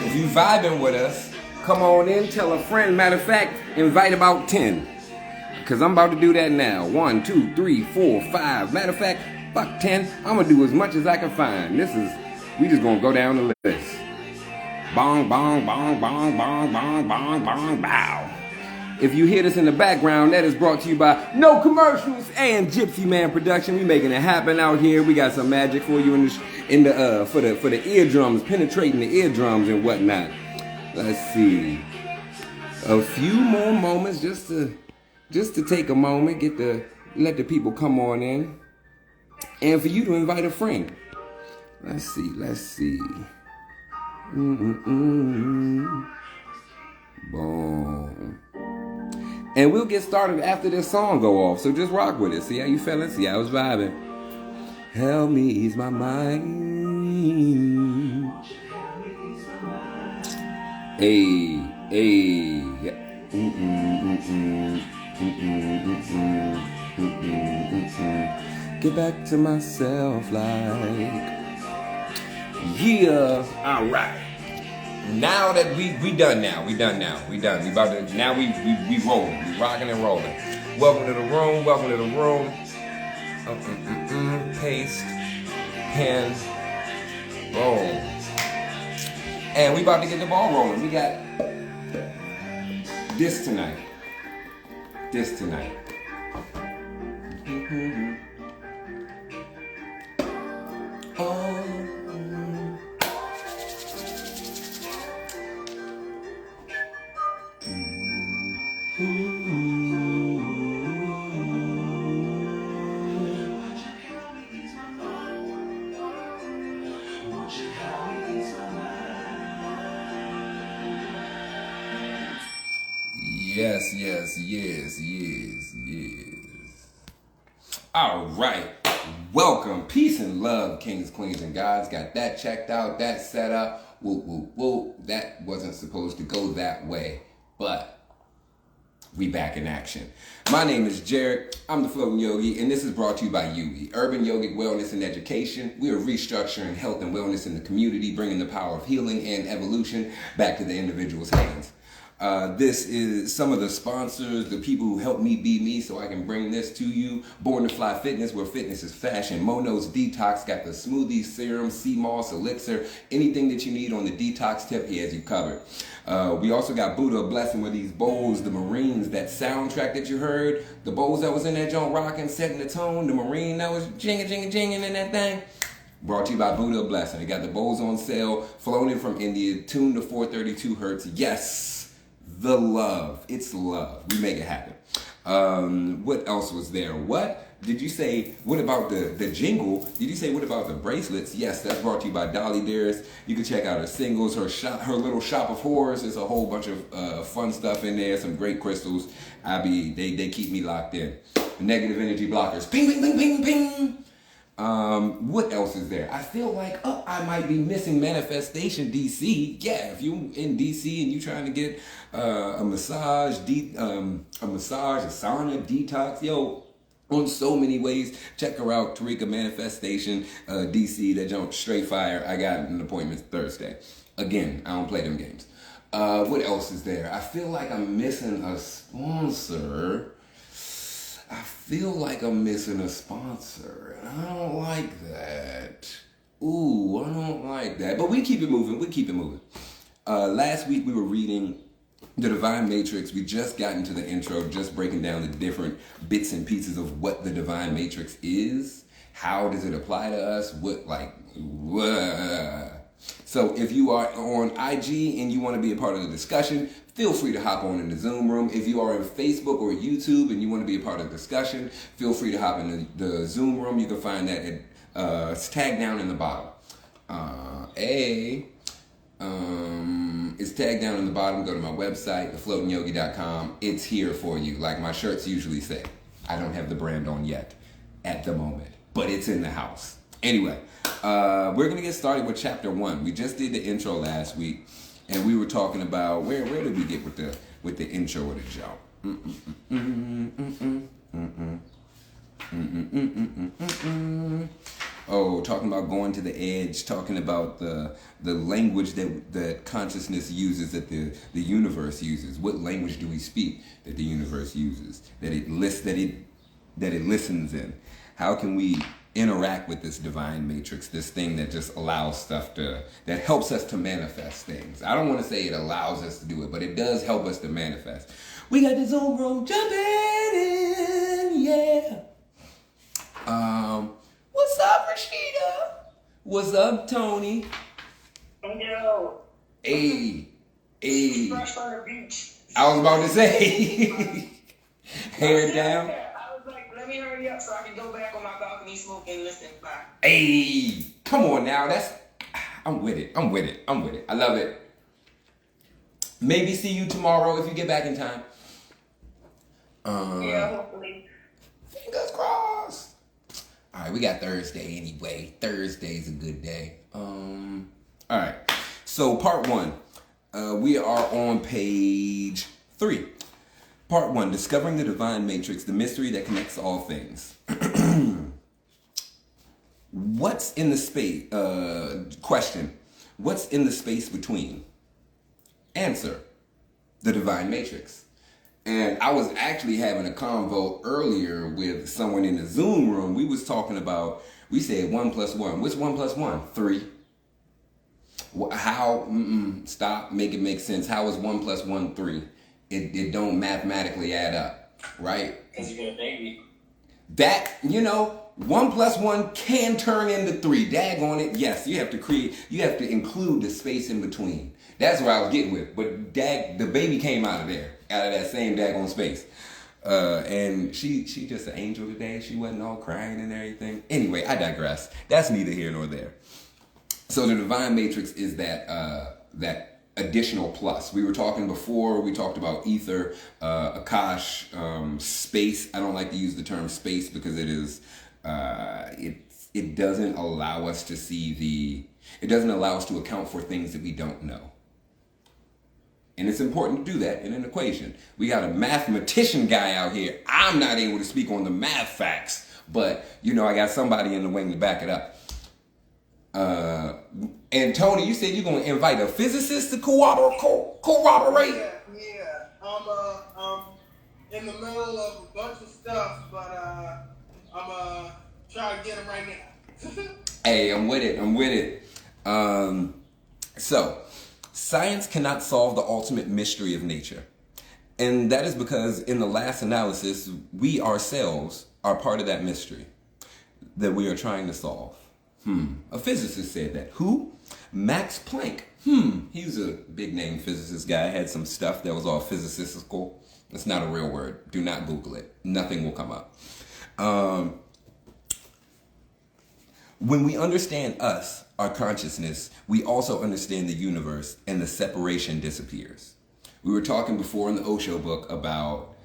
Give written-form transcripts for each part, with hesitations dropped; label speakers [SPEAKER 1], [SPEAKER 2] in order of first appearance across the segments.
[SPEAKER 1] If you vibing with us, come on in, tell a friend. Matter of fact, invite about 10. Because I'm about to do that now. 1, 2, 3, 4, 5. Matter of fact, fuck 10. I'm going to do as much as I can find. We just going to go down the list. Bong, bong, bong, bong, bong, bong, bong, bong, bow. If you hear this in the background, that is brought to you by No Commercials and Gypsy Man Production. We making it happen out here. We got some magic for you for the eardrums, penetrating the eardrums and whatnot. Let's see. A few more moments just to take a moment, let the people come on in, and for you to invite a friend. Let's see. Boom. And we'll get started after this song go off. So just rock with it. See how you feeling? See how it's vibing? Help me ease my mind. Hey. Get back to myself like. Yeah. All right. Now that we done now. We about to, now we rolling. We rocking and rolling. Welcome to the room. Paste. Pen. Boom. And we about to get the ball rolling. We got this tonight. Yes. All right. Welcome. Peace and love, kings, queens, and gods. Got that checked out, that set up. Whoop. That wasn't supposed to go that way, but we back in action. My name is Jared. I'm the Floating Yogi, and this is brought to you by Yogi, Urban Yogic Wellness and Education. We are restructuring health and wellness in the community, bringing the power of healing and evolution back to the individual's hands. This is some of the sponsors, the people who help me be me so I can bring this to you. Born to Fly Fitness, where fitness is fashion. Mono's Detox got the smoothie, serum, sea moss, elixir, anything that you need on the detox tip, he has you covered. We also got Buddha Blessing with these bowls, the Marines, that soundtrack that you heard, the bowls that was in that joint rocking, setting the tone, the Marine that was jinging in that thing. Brought to you by Buddha Blessing. They got the bowls on sale, flown in from India, tuned to 432 hertz. Yes. The love. It's love. We make it happen. What else was there? What did you say? What about the jingle? Did you say what about the bracelets? Yes, that's brought to you by Dolly Dearest. You can check out her singles, her little shop of horrors. There's a whole bunch of fun stuff in there. Some great crystals. They keep me locked in. Negative energy blockers. Ping, ping, ping, ping, ping. What else is there? I feel like I might be missing Manifestation DC. Yeah, if you in DC and you trying to get a massage, a sauna, detox, on so many ways, check her out. Tarika Manifestation DC. That jump straight fire. I got an appointment Thursday. Again, I don't play them games. What else is there? I feel like I'm missing a sponsor. I don't like that. Ooh, I don't like that. But we keep it moving. Last week we were reading The Divine Matrix. We just got into the intro, just breaking down the different bits and pieces of what the Divine Matrix is. How does it apply to us? So if you are on IG and you want to be a part of the discussion, feel free to hop on in the Zoom room. If you are on Facebook or YouTube and you want to be a part of the discussion, feel free to hop in the Zoom room. You can find that it's tagged down in the bottom. It's tagged down in the bottom. Go to my website, thefloatingyogi.com. It's here for you, like my shirts usually say. I don't have the brand on yet at the moment, but it's in the house. Anyway, we're going to get started with chapter 1. We just did the intro last week, and we were talking about where did we get with the intro of the show? Oh, talking about going to the edge, talking about the language that consciousness uses, that the universe uses. What language do we speak that the universe uses? That it listens in. How can we interact with this divine matrix, this thing that just allows stuff that helps us to manifest things? I don't want to say it allows us to do it, but it does help us to manifest. We got the Zoom room jumping in, yeah. What's up, Rashida? What's up, Tony?
[SPEAKER 2] Yo.
[SPEAKER 1] Hey.
[SPEAKER 2] Fresh on the beach.
[SPEAKER 1] I was about to say. Hair down.
[SPEAKER 2] I was like, let me hurry up so I can go back on my balcony, smoke, and listen. Bye.
[SPEAKER 1] Hey, come on now. I'm with it. I love it. Maybe see you tomorrow if you get back in time.
[SPEAKER 2] Yeah, hopefully.
[SPEAKER 1] Fingers crossed. All right, we got Thursday anyway. Thursday's a good day. All right. So part 1, we are on page 3. Part 1, discovering the divine matrix, the mystery that connects all things. What's in the space? Question. What's in the space between? Answer. The divine matrix. And I was actually having a convo earlier with someone in the Zoom room. We was talking about, we said 1 + 1. What's 1 + 1? 3. How? Stop. Make it make sense. How is 1 + 1 3? It don't mathematically add up, right?
[SPEAKER 2] Because you get a baby.
[SPEAKER 1] That, 1 + 1 can turn into 3. Daggone it. Yes, you have to include the space in between. That's what I was getting with. But the baby came out of that same daggone space. And she just an angel today. She wasn't all crying and everything. Anyway, I digress. That's neither here nor there. So the divine matrix is that additional plus. We were talking before, we talked about ether, Akash, space. I don't like to use the term space because it doesn't allow us to it doesn't allow us to account for things that we don't know. And it's important to do that in an equation. We got a mathematician guy out here. I'm not able to speak on the math facts, but I got somebody in the wing to back it up. And Tony, you said you're going to invite a physicist to corroborate?
[SPEAKER 3] Yeah. I'm in the middle of a bunch of stuff, but I'm trying to get him right now.
[SPEAKER 1] Hey, I'm with it. So, science cannot solve the ultimate mystery of nature. And that is because in the last analysis, we ourselves are part of that mystery that we are trying to solve. A physicist said that. Who? Max Planck. He was a big name physicist guy. Had some stuff that was all physical. It's not a real word. Do not Google it. Nothing will come up. When we understand us, our consciousness, we also understand the universe, and the separation disappears. We were talking before in the Osho book about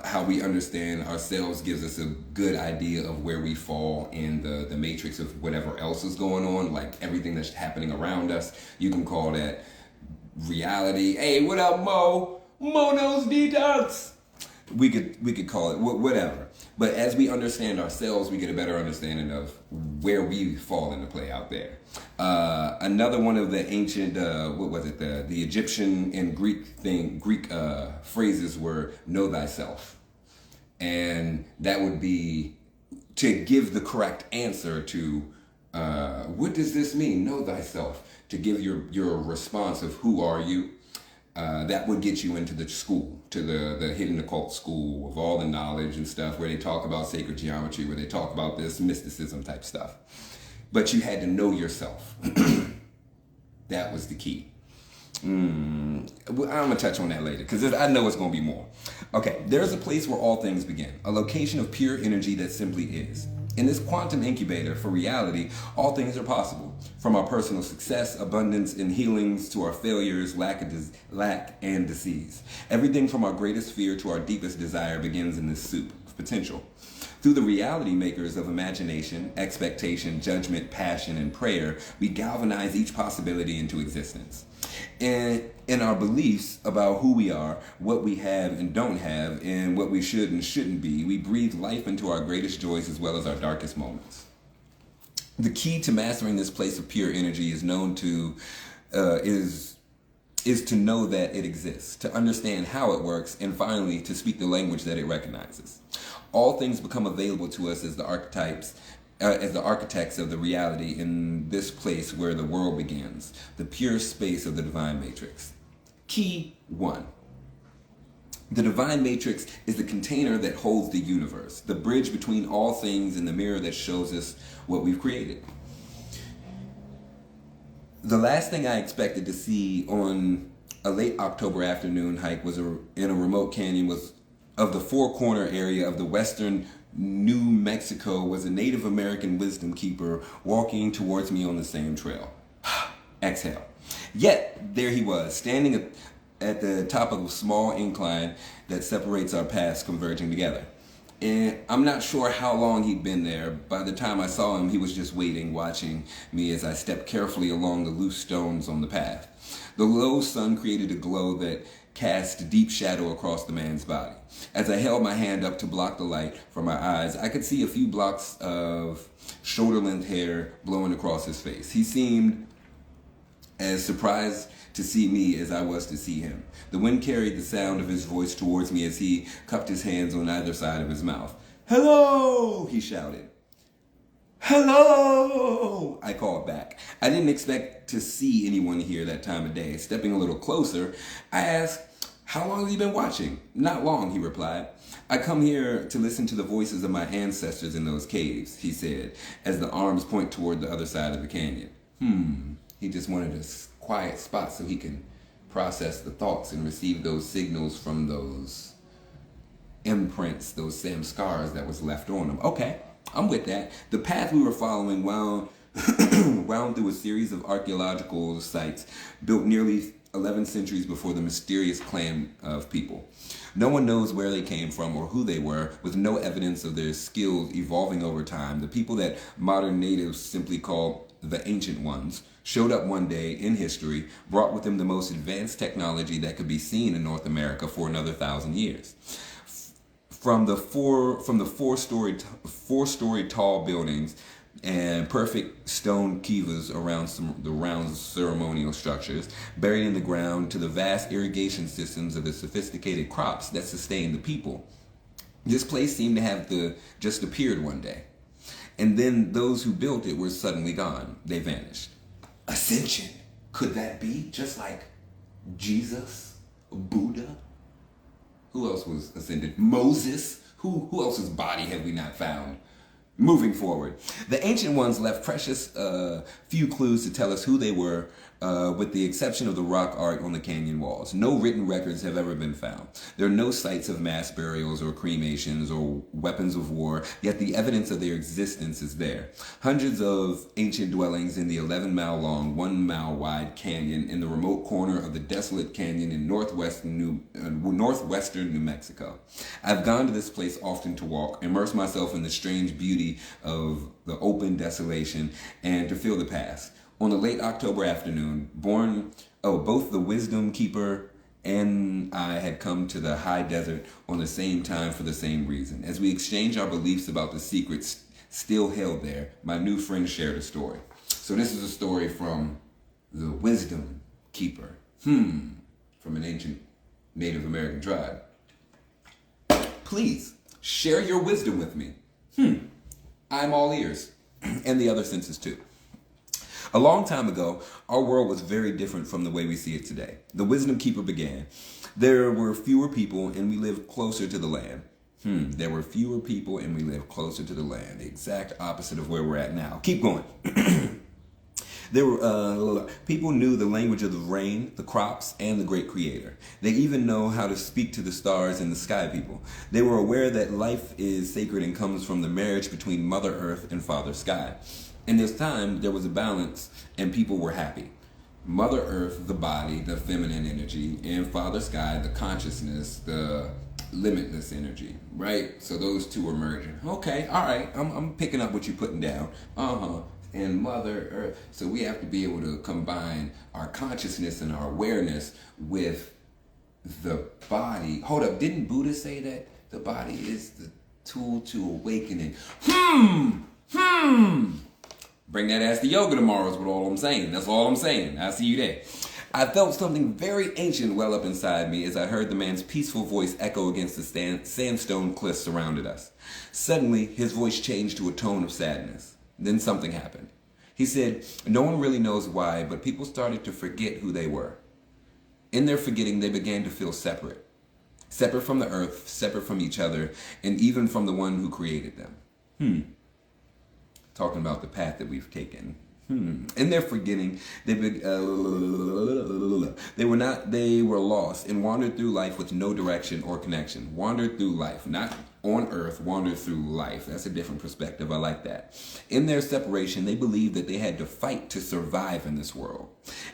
[SPEAKER 1] how we understand ourselves gives us a good idea of where we fall in the matrix of whatever else is going on, like everything that's happening around us. You can call that reality. Hey, what up, Mo? Mono's Detox. We could call it whatever. But as we understand ourselves, we get a better understanding of where we fall into play out there. Another one of the ancient, the Egyptian and Greek phrases were "know thyself," and that would be to give the correct answer to what does this mean? Know thyself. To give your response of who are you. That would get you into the school, to the hidden occult school of all the knowledge and stuff, where they talk about sacred geometry, where they talk about this mysticism type stuff. But you had to know yourself. That was the key. I'm going to touch on that later, because I know it's going to be more. Okay, there's a place where all things begin, a location of pure energy that simply is. In this quantum incubator for reality, all things are possible. From our personal success, abundance, and healings to our failures, lack and disease. Everything from our greatest fear to our deepest desire begins in this soup of potential. Through the reality makers of imagination, expectation, judgment, passion, and prayer, we galvanize each possibility into existence. And in our beliefs about who we are, what we have and don't have, and what we should and shouldn't be, we breathe life into our greatest joys as well as our darkest moments. The key to mastering this place of pure energy is to know that it exists, to understand how it works, and finally to speak the language that it recognizes. All things become available to us as the architects of the reality in this place where the world begins, the pure space of the divine matrix. Key 1. The divine matrix is the container that holds the universe, the bridge between all things and the mirror that shows us what we've created. The last thing I expected to see on a late October afternoon hike was in a remote canyon of the Four Corner area of the western New Mexico was a Native American wisdom keeper walking towards me on the same trail. Exhale. Yet, there he was, standing at the top of a small incline that separates our paths converging together. And I'm not sure how long he'd been there. By the time I saw him, he was just waiting, watching me as I stepped carefully along the loose stones on the path. The low sun created a glow that cast a deep shadow across the man's body. As I held my hand up to block the light from my eyes, I could see a few blocks of shoulder-length hair blowing across his face. He seemed as surprised to see me as I was to see him. The wind carried the sound of his voice towards me as he cupped his hands on either side of his mouth. "Hello!" he shouted. "Hello!" I called back. I didn't expect to see anyone here that time of day. Stepping a little closer, I asked, "How long have you been watching?" "Not long," he replied. "I come here to listen to the voices of my ancestors in those caves," he said, as the arms point toward the other side of the canyon. He just wanted a quiet spot so he can process the thoughts and receive those signals from those imprints, those samskars that was left on him. Okay, I'm with that. The path we were following wound through a series of archaeological sites built nearly 11 centuries before the mysterious clan of people. No one knows where they came from or who they were, with no evidence of their skills evolving over time. The people that modern natives simply call the Ancient Ones showed up one day in history, brought with them the most advanced technology that could be seen in North America for another 1,000 years. From the four-story tall buildings and perfect stone kivas around the round ceremonial structures buried in the ground to the vast irrigation systems of the sophisticated crops that sustain the people. This place seemed to have just appeared one day. And then those who built it were suddenly gone. They vanished. Ascension. Could that be just like Jesus? Buddha? Who else was ascended? Moses? Who else's body have we not found? Moving forward, the Ancient Ones left precious few clues to tell us who they were, with the exception of the rock art on the canyon walls. No written records have ever been found. There are no sites of mass burials or cremations or weapons of war, yet the evidence of their existence is there. Hundreds of ancient dwellings in the 11-mile-long, 1-mile-wide canyon in the remote corner of the desolate canyon in northwestern New Mexico. I've gone to this place often to walk, immerse myself in the strange beauty of the open desolation, and to feel the past. On a late October afternoon, both the wisdom keeper and I had come to the high desert on the same time for the same reason. As we exchanged our beliefs about the secrets still held there, my new friend shared a story. So this is a story from the wisdom keeper, from an ancient Native American tribe. Please share your wisdom with me. I'm all ears, and the other senses too. A long time ago, our world was very different from the way we see it today. The wisdom keeper began. There were fewer people and we lived closer to the land. There were fewer people and we lived closer to the land. The exact opposite of where we're at now. Keep going. People knew the language of the rain, the crops, and the great creator. They even know how to speak to the stars and the sky people. They were aware that life is sacred and comes from the marriage between Mother Earth and Father Sky. In this time, there was a balance and people were happy. Mother Earth, the body, the feminine energy, and Father Sky, the consciousness, the limitless energy, right? So those two are merging. Okay, all right, I'm picking up what you're putting down. and Mother Earth. So we have to be able to combine our consciousness and our awareness with the body. Hold up, didn't Buddha say that the body is the tool to awakening? Bring that ass to yoga tomorrow is what all I'm saying. That's all I'm saying. I'll see you there. I felt something very ancient well up inside me as I heard the man's peaceful voice echo against the sandstone cliffs surrounded us. Suddenly, his voice changed to a tone of sadness. Then something happened. He said, no one really knows why, but people started to forget who they were. In their forgetting, they began to feel separate. Separate from the earth, separate from each other, and even from the one who created them. Talking about the path that we've taken. In their forgetting, they were lost and wandered through life with no direction or connection. Wandered through life, not on earth, wandered through life. That's a different perspective. I like that. In their separation, they believed that they had to fight to survive in this world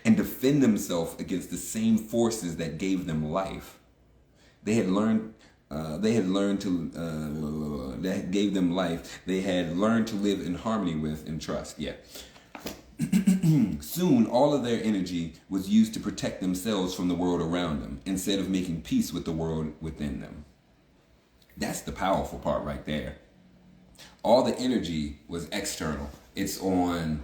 [SPEAKER 1] and defend themselves against the same forces that gave them life. That gave them life. They had learned to live in harmony with and trust. Yeah. Soon, all of their energy was used to protect themselves from the world around them, instead of making peace with the world within them. That's the powerful part right there. All the energy was external. It's on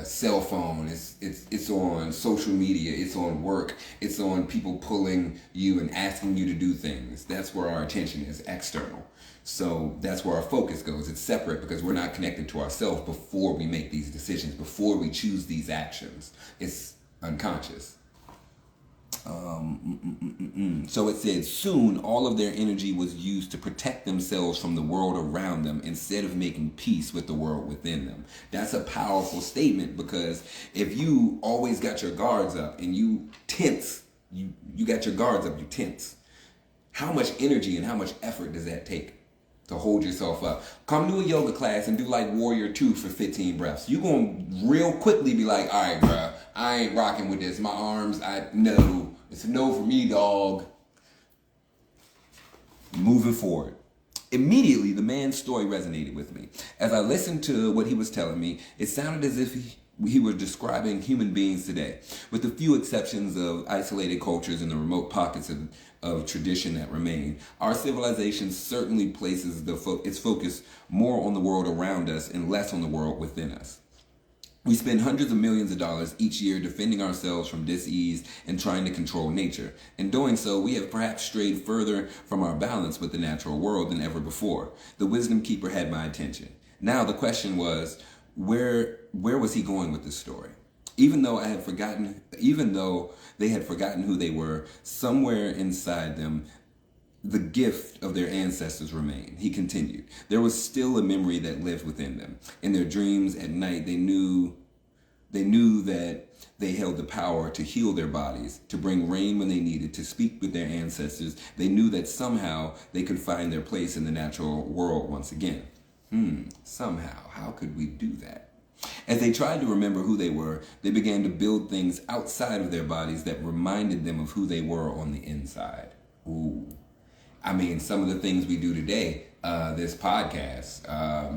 [SPEAKER 1] cell phone. It's on social media. It's on work. It's on people pulling you and asking you to do things. That's where our attention is, external. So that's where our focus goes. It's separate because we're not connected to ourselves before we make these decisions, before we choose these actions. It's unconscious. So it said, soon all of their energy was used to protect themselves from the world around them instead of making peace with the world within them. That's a powerful statement, because if you always got your guards up and you tense, you got your guards up, you tense. How much energy and how much effort does that take to hold yourself up? Come to a yoga class and do like Warrior 2 for 15 breaths. You're going to real quickly be like, all right, bro, I ain't rocking with this. My arms, no. It's a no for me, dog. Moving forward. Immediately, the man's story resonated with me. As I listened to what he was telling me, it sounded as if he was describing human beings today, with a few exceptions of isolated cultures and the remote pockets of tradition that remain. Our civilization certainly places its focus more on the world around us and less on the world within us. We spend hundreds of millions of dollars each year defending ourselves from dis-ease and trying to control nature. In doing so, we have perhaps strayed further from our balance with the natural world than ever before. The wisdom keeper had my attention. Now the question was, where was he going with this story? Even though they had forgotten who they were, somewhere inside them, the gift of their ancestors remained. He continued. There was still a memory that lived within them. In their dreams at night, they knew that they held the power to heal their bodies, to bring rain when they needed, to speak with their ancestors. They knew that somehow they could find their place in the natural world once again. Somehow, how could we do that? As they tried to remember who they were, they began to build things outside of their bodies that reminded them of who they were on the inside. Ooh. I mean, some of the things we do today, this podcast,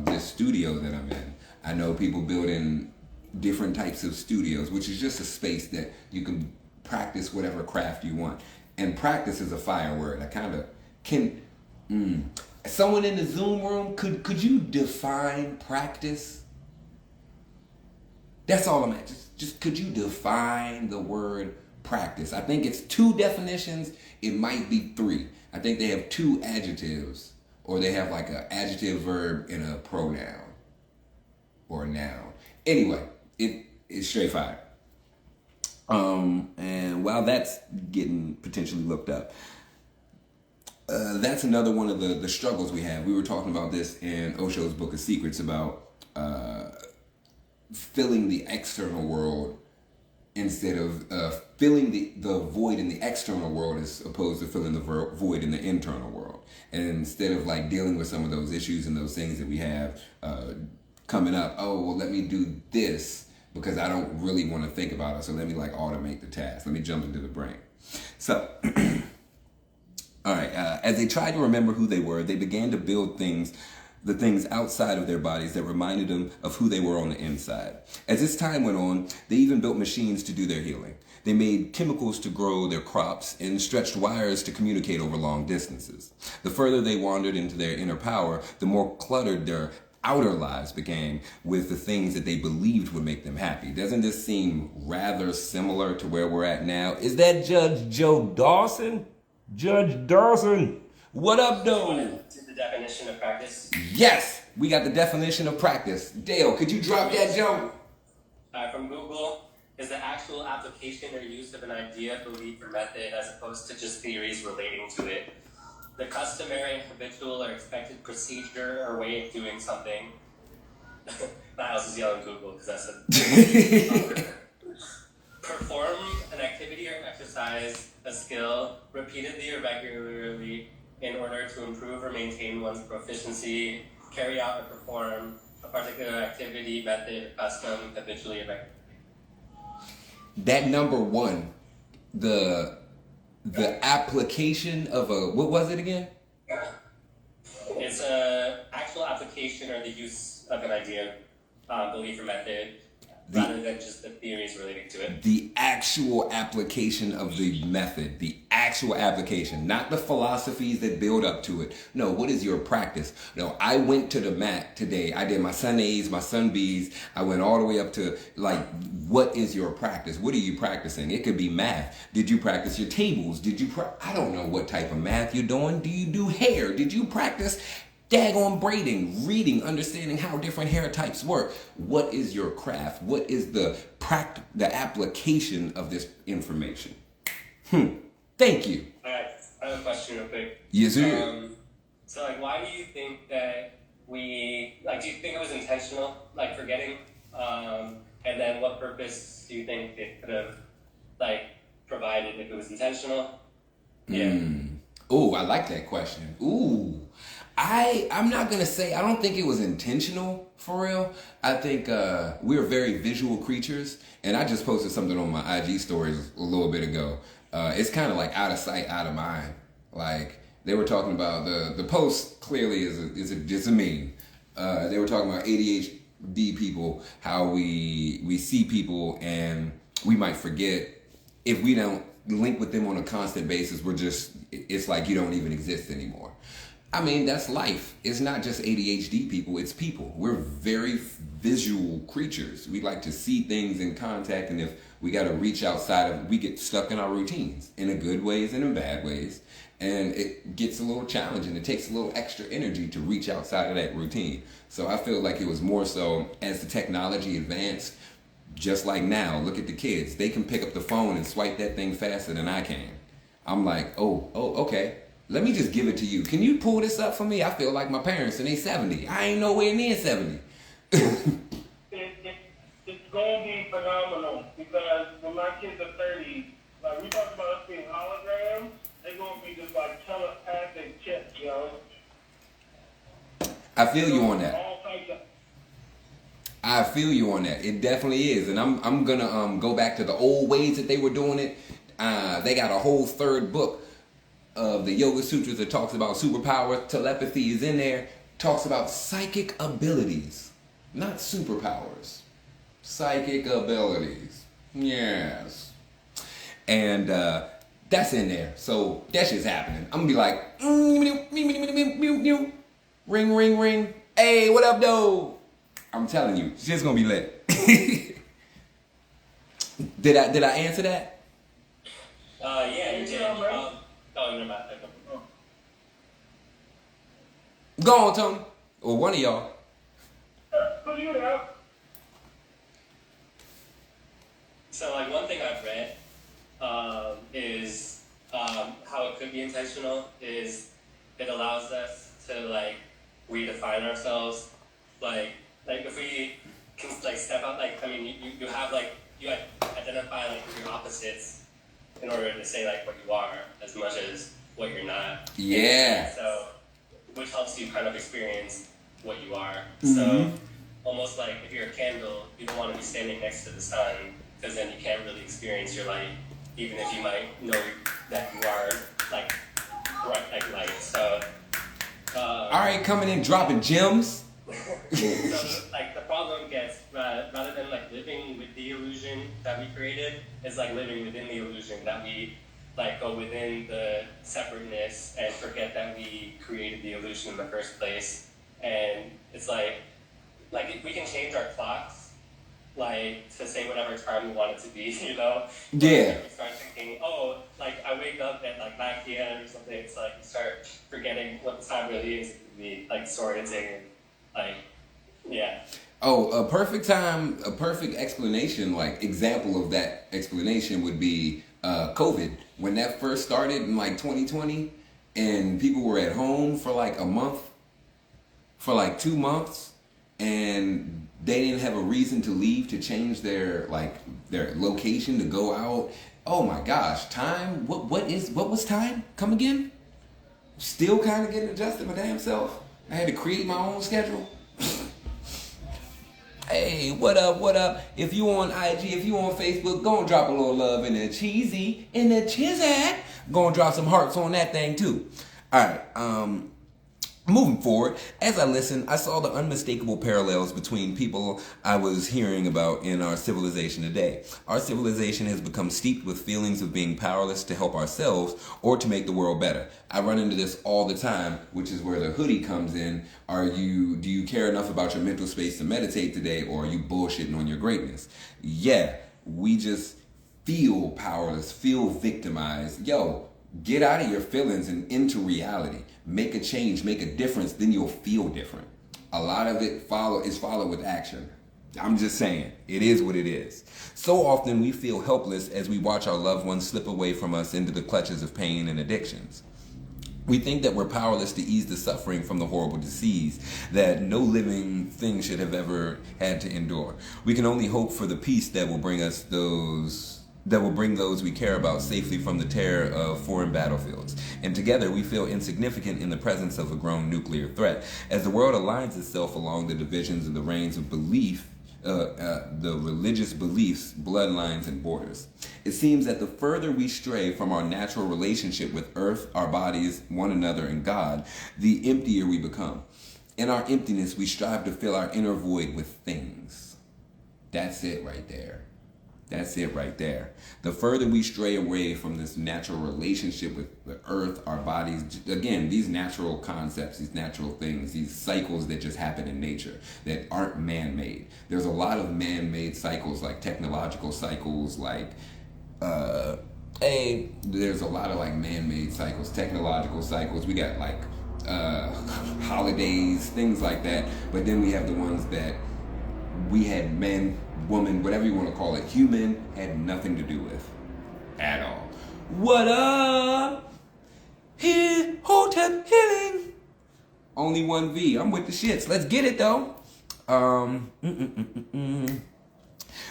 [SPEAKER 1] this studio that I'm in. I know people building different types of studios, which is just a space that you can practice whatever craft you want. And practice is a fire word. I kind of can... Someone in the Zoom room, could you define practice? That's all I'm at. Just could you define the word practice? I think it's 2 definitions. It might be 3. I think they have 2 adjectives, or they have like an adjective, verb, and a pronoun or a noun. Anyway, it's straight fire. And while that's getting potentially looked up, that's another one of the struggles we have. We were talking about this in Osho's Book of Secrets about filling the external world instead of filling the void in the external world as opposed to filling the void in the internal world. And instead of like dealing with some of those issues and those things that we have coming up, let me do this because I don't really want to think about it. So let me like automate the task. Let me jump into the brain. So, all right, as they tried to remember who they were, they began to build things the things outside of their bodies that reminded them of who they were on the inside. As this time went on, they even built machines to do their healing. They made chemicals to grow their crops and stretched wires to communicate over long distances. The further they wandered into their inner power, the more cluttered their outer lives became with the things that they believed would make them happy. Doesn't this seem rather similar to where we're at now? Is that Judge Joe Dawson? Judge Dawson, what up, though?
[SPEAKER 4] To the definition of practice.
[SPEAKER 1] Yes, we got the definition of practice. Dale, could you drop that, Joe?
[SPEAKER 4] From Google, is the actual application or use of an idea, belief, or method as opposed to just theories relating to it. The customary, habitual, or expected procedure or way of doing something. Miles is yelling Google because that's a... Perform an activity or exercise, a skill, repeatedly or regularly in order to improve or maintain one's proficiency, carry out or perform a particular activity, method, custom, habitually or regularly.
[SPEAKER 1] That number one, the application of a, what was it again?
[SPEAKER 4] It's a actual application or the use of an idea, belief, or method, rather than just the theories relating to it.
[SPEAKER 1] The actual application of the method, the actual application, not the philosophies that build up to it. No, what is your practice? No, I went to the mat today. I did my sun A's, my sun B's. I went all the way up to, like, what is your practice? What are you practicing? It could be math. Did you practice your tables? I don't know what type of math you're doing. Do you do hair? Did you practice daggone braiding, reading, understanding how different hair types work? What is your craft? What is the application of this information? Thank you.
[SPEAKER 4] All right, I have a question real quick.
[SPEAKER 1] Yes, sir.
[SPEAKER 4] So, like, why do you think that do you think it was intentional, like, forgetting? And then what purpose do you think it could have, like, provided if it was intentional? Yeah.
[SPEAKER 1] Oh, I like that question. Ooh. I'm not going to say, I don't think it was intentional, for real. I think we're very visual creatures, and I just posted something on my IG stories a little bit ago. It's kind of like out of sight, out of mind. Like, they were talking about, the post clearly is a meme. They were talking about ADHD people, how we see people and we might forget if we don't link with them on a constant basis. It's like you don't even exist anymore. I mean, that's life. It's not just ADHD people, it's people. We're very visual creatures. We like to see things in contact, and if we got to reach outside of it, we get stuck in our routines, in the good ways and in bad ways, and it gets a little challenging. It takes a little extra energy to reach outside of that routine. So I feel like it was more so as the technology advanced, just like now, look at the kids. They can pick up the phone and swipe that thing faster than I can. I'm like, oh, okay. Let me just give it to you. Can you pull this up for me? I feel like my parents and they 70. I ain't nowhere near 70.
[SPEAKER 3] It's going to be phenomenal because when my kids are 30, like we talked about us being holograms, they're going to be just like telepathic chips, yo.
[SPEAKER 1] I feel you on that.
[SPEAKER 3] All types of...
[SPEAKER 1] I feel you on that. It definitely is. And I'm going to go back to the old ways that they were doing it. They got a whole third book of the Yoga Sutras that talks about superpower. Telepathy is in there. Talks about psychic abilities, not superpowers. Psychic abilities. Yes. And that's in there. So that shit's happening. I'm gonna be like, ring, ring, ring. Hey, what up, though? I'm telling you, shit's gonna be lit. Did I answer that?
[SPEAKER 4] Yeah, you did. You're not.
[SPEAKER 1] Go on, Tony. Or one of y'all.
[SPEAKER 3] Put you out.
[SPEAKER 4] So, like, one thing I've read is how it could be intentional is it allows us to, like, redefine ourselves. Like if we can, like, step out, like, I mean, you have, like, you identify, like, your opposites in order to say, like, what you are as much as what you're not.
[SPEAKER 1] Yeah.
[SPEAKER 4] So, which helps you kind of experience what you are.
[SPEAKER 1] Mm-hmm.
[SPEAKER 4] So, almost like if you're a candle, you don't want to be standing next to the sun because then you can't really experience your light, even if you might know that you are, like, bright like light. So,
[SPEAKER 1] all right, coming in, dropping gems.
[SPEAKER 4] So, like, the problem gets, rather than, like, living with the illusion that we created, it's like living within the illusion that we, like, go within the separateness and forget that we created the illusion in the first place. And it's like if we can change our clocks, like, to say whatever time we want it to be, you know?
[SPEAKER 1] Yeah.
[SPEAKER 4] We start thinking, oh, like, I wake up at, like, 9 p.m. or something. It's like you start forgetting what the time really is. It could be, like, disorienting and, like, yeah.
[SPEAKER 1] Oh, a perfect explanation, like, example of that explanation would be COVID. When that first started in, like, 2020, and people were at home for, like, a month, for, like, 2 months, and they didn't have a reason to leave to change their location to go out. Oh my gosh, time. What was time? Come again? Still kind of getting adjusted my damn self. I had to create my own schedule. Hey, what up? What up? If you on IG, if you on Facebook, go and drop a little love in the cheesy, in the chizat. Go and drop some hearts on that thing too. All right. Moving forward, as I listened, I saw the unmistakable parallels between people I was hearing about in our civilization today. Our civilization has become steeped with feelings of being powerless to help ourselves or to make the world better. I run into this all the time, which is where the hoodie comes in. Do you care enough about your mental space to meditate today, or are you bullshitting on your greatness? Yeah, we just feel powerless, feel victimized. Yo, get out of your feelings and into reality. Make a change, make a difference, then you'll feel different. A lot of it is followed with action. I'm just saying, it is what it is. So often we feel helpless as we watch our loved ones slip away from us into the clutches of pain and addictions. We think that we're powerless to ease the suffering from the horrible disease that no living thing should have ever had to endure. We can only hope for the peace that will bring those we care about safely from the terror of foreign battlefields. And together we feel insignificant in the presence of a grown nuclear threat. As the world aligns itself along the divisions of the reigns of belief, the religious beliefs, bloodlines, and borders. It seems that the further we stray from our natural relationship with earth, our bodies, one another, and God, the emptier we become. In our emptiness, we strive to fill our inner void with things. That's it right there. That's it right there. The further we stray away from this natural relationship with the earth, our bodies, again, these natural concepts, these natural things, these cycles that just happen in nature that aren't man-made. There's a lot of man-made cycles, like technological cycles, like, there's a lot of like man-made cycles, technological cycles. We got like holidays, things like that. But then we have the ones that we had men, woman, whatever you want to call it, human, had nothing to do with at all. What up? Here, hotel healing. Only one V. I'm with the shits. Let's get it though.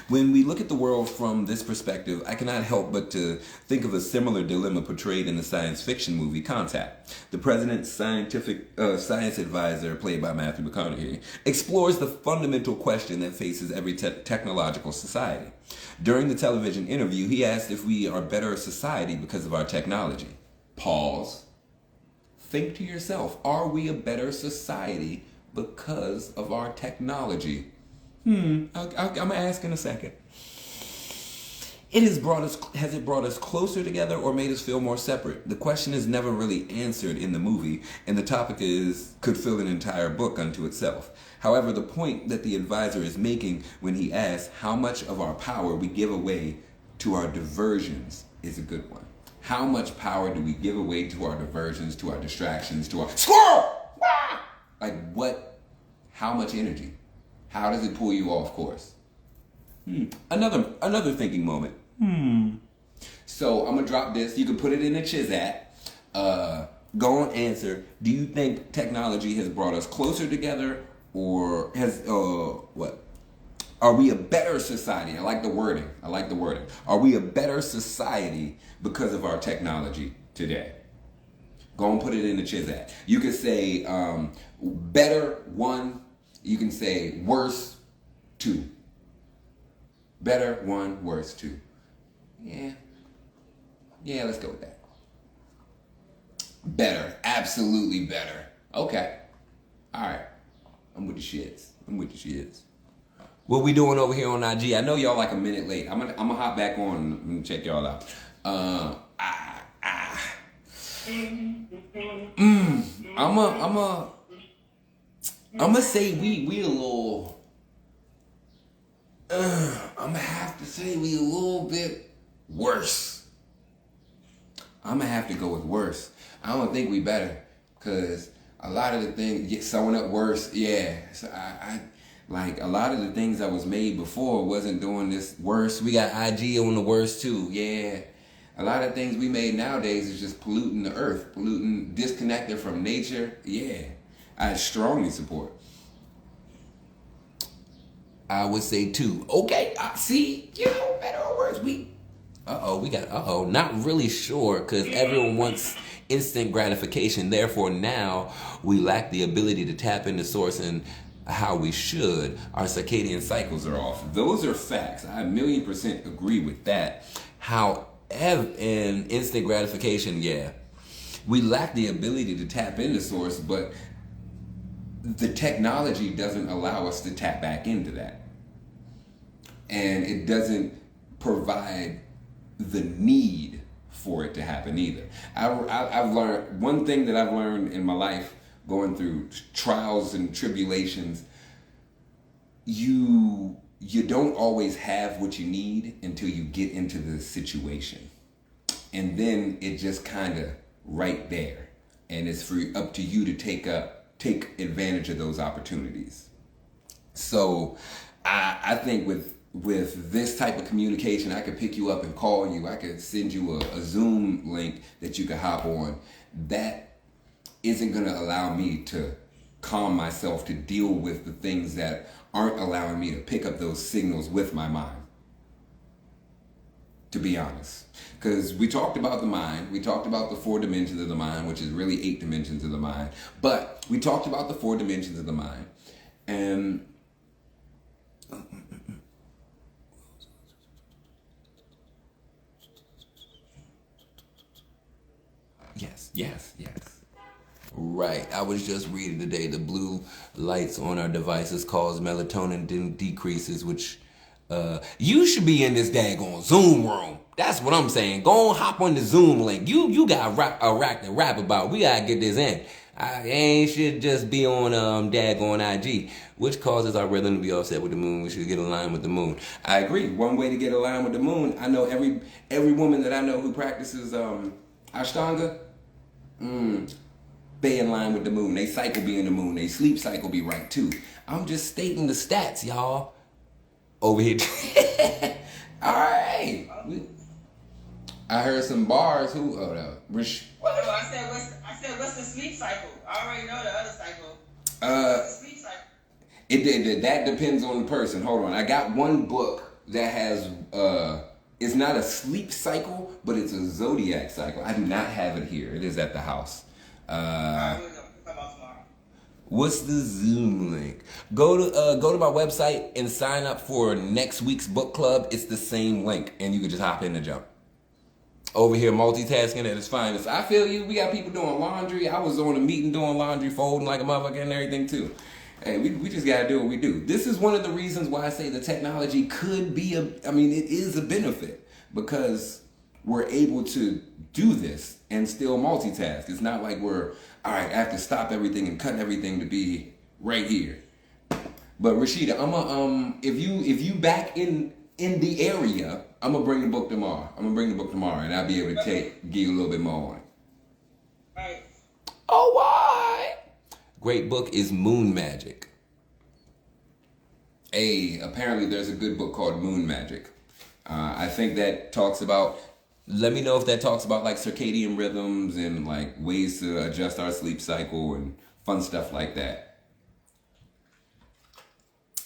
[SPEAKER 1] When we look at the world from this perspective, I cannot help but to think of a similar dilemma portrayed in the science fiction movie Contact. The president's science advisor, played by Matthew McConaughey, explores the fundamental question that faces every technological society. During the television interview, he asked if we are better a society because of our technology. Pause. Think to yourself, are we a better society because of our technology? I'm gonna ask in a second. Has it brought us closer together or made us feel more separate? The question is never really answered in the movie, and the topic could fill an entire book unto itself. However, the point that the advisor is making when he asks how much of our power we give away to our diversions is a good one. How much power do we give away to our diversions, to our distractions, to our squirrel? Like what? How much energy? How does it pull you off course? Another thinking moment. So I'm gonna drop this. You can put it in the chizat. Go and answer. Do you think technology has brought us closer together, or has what? Are we a better society? I like the wording. Are we a better society because of our technology today? Go and put it in the chizat. You could say better 1. You can say worse 2. Better 1, worse 2. Yeah, let's go with that. Better, absolutely better. Okay, All right. I'm with the shits. What we doing over here on IG? I know y'all like a minute late. I'm gonna hop back on and check y'all out. I'm gonna say we a little. I'm gonna have to say we a little bit worse. I'm gonna have to go with worse. I don't think we better, cause a lot of the things get sewing up worse. Yeah, so I like a lot of the things that was made before wasn't doing this worse. We got IG on the worst too. Yeah, a lot of things we made nowadays is just polluting the earth, disconnected from nature. Yeah, I strongly support. I would say 2. Okay, I see. You know, better or worse. Not really sure, because everyone wants instant gratification. Therefore, now we lack the ability to tap into source and how we should. Our circadian cycles are off. Those are facts. I 1,000,000% agree with that. However, in instant gratification, yeah, we lack the ability to tap into source, but the technology doesn't allow us to tap back into that. And it doesn't provide the need for it to happen either. I've learned, one thing that I've learned in my life, going through trials and tribulations, you don't always have what you need until you get into the situation. And then it just kind of right there. And it's up to you to take advantage of those opportunities. So I think with this type of communication, I could pick you up and call you. I could send you a Zoom link that you could hop on. That isn't going to allow me to calm myself to deal with the things that aren't allowing me to pick up those signals with my mind. To be honest. Because we talked about the mind. We talked about the 4 dimensions of the mind, which is really 8 dimensions of the mind. But we talked about the 4 dimensions of the mind. And Yes. Right. I was just reading today, the blue lights on our devices cause melatonin decreases, which you should be in this daggone Zoom room. That's what I'm saying. Go on, hop on the Zoom link. You got a rack to rap about. We gotta get this in. I ain't should just be on daggone IG, which causes our rhythm to be offset with the moon. We should get aligned with the moon. I agree. One way to get aligned with the moon, I know every woman that I know who practices Ashtanga, they in line with the moon. They cycle be in the moon. They sleep cycle be right too. I'm just stating the stats, y'all. Over here. All right. I heard some bars. Who? Oh no.
[SPEAKER 2] I said what's the sleep cycle? I already know the other cycle. What's the sleep cycle?
[SPEAKER 1] That depends on the person. Hold on. I got one book that has it's not a sleep cycle, but it's a zodiac cycle. I do not have it here. It is at the house. What's the Zoom link? Go to my website and sign up for next week's book club. It's the same link, and you can just hop in and jump. Over here multitasking at its finest. I feel you. We got people doing laundry. I was on a meeting doing laundry, folding like a motherfucker and everything too. Hey, we just gotta do what we do. This is one of the reasons why I say the technology could be it is a benefit, because we're able to do this and still multitask. It's not like all right, I have to stop everything and cut everything to be right here. But Rashida, if you back in the area, I'm gonna bring the book tomorrow. And I'll be able to give you a little bit more on it.
[SPEAKER 2] Right.
[SPEAKER 1] Oh, why? Great book is Moon Magic. Apparently there's a good book called Moon Magic. I think that talks about, let me know if that talks about like circadian rhythms and like ways to adjust our sleep cycle and fun stuff like that.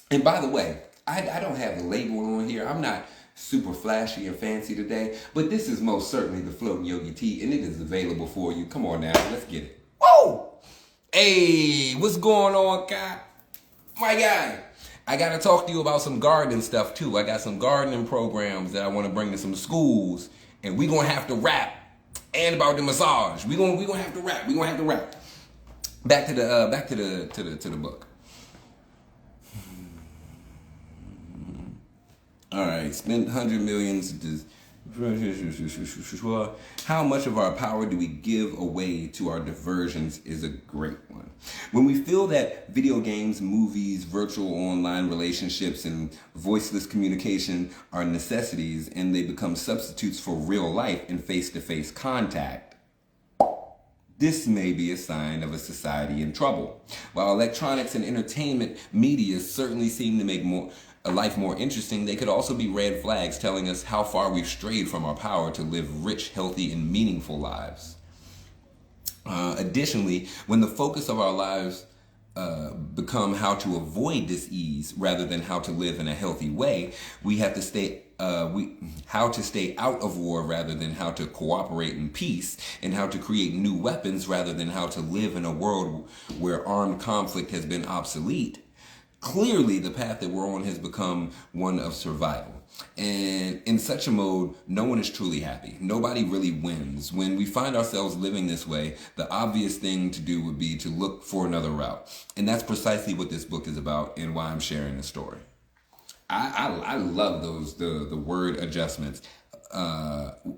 [SPEAKER 1] And by the way, I don't have the label on here. I'm not super flashy and fancy today, but this is most certainly the Floating Yogi tea, and it is available for you. Come on now, let's get it. Whoa! Hey, what's going on, guy? My guy, I gotta talk to you about some gardening stuff too. I got some gardening programs that I want to bring to some schools, and we gonna have to rap. And about the massage, we gonna have to rap. Back to the book. All right, spent 100 millions. How much of our power do we give away to our diversions is a great one. When we feel that video games, movies, virtual online relationships, and voiceless communication are necessities and they become substitutes for real life and face-to-face contact, this may be a sign of a society in trouble. While electronics and entertainment media certainly seem to make a life more interesting, they could also be red flags telling us how far we've strayed from our power to live rich, healthy, and meaningful lives. Additionally, when the focus of our lives become how to avoid dis-ease rather than how to live in a healthy way, we have to how to stay out of war rather than how to cooperate in peace, and how to create new weapons rather than how to live in a world where armed conflict has been obsolete. Clearly, the path that we're on has become one of survival. And in such a mode, no one is truly happy. Nobody really wins. When we find ourselves living this way, the obvious thing to do would be to look for another route. And that's precisely what this book is about and why I'm sharing the story. I love the word adjustments.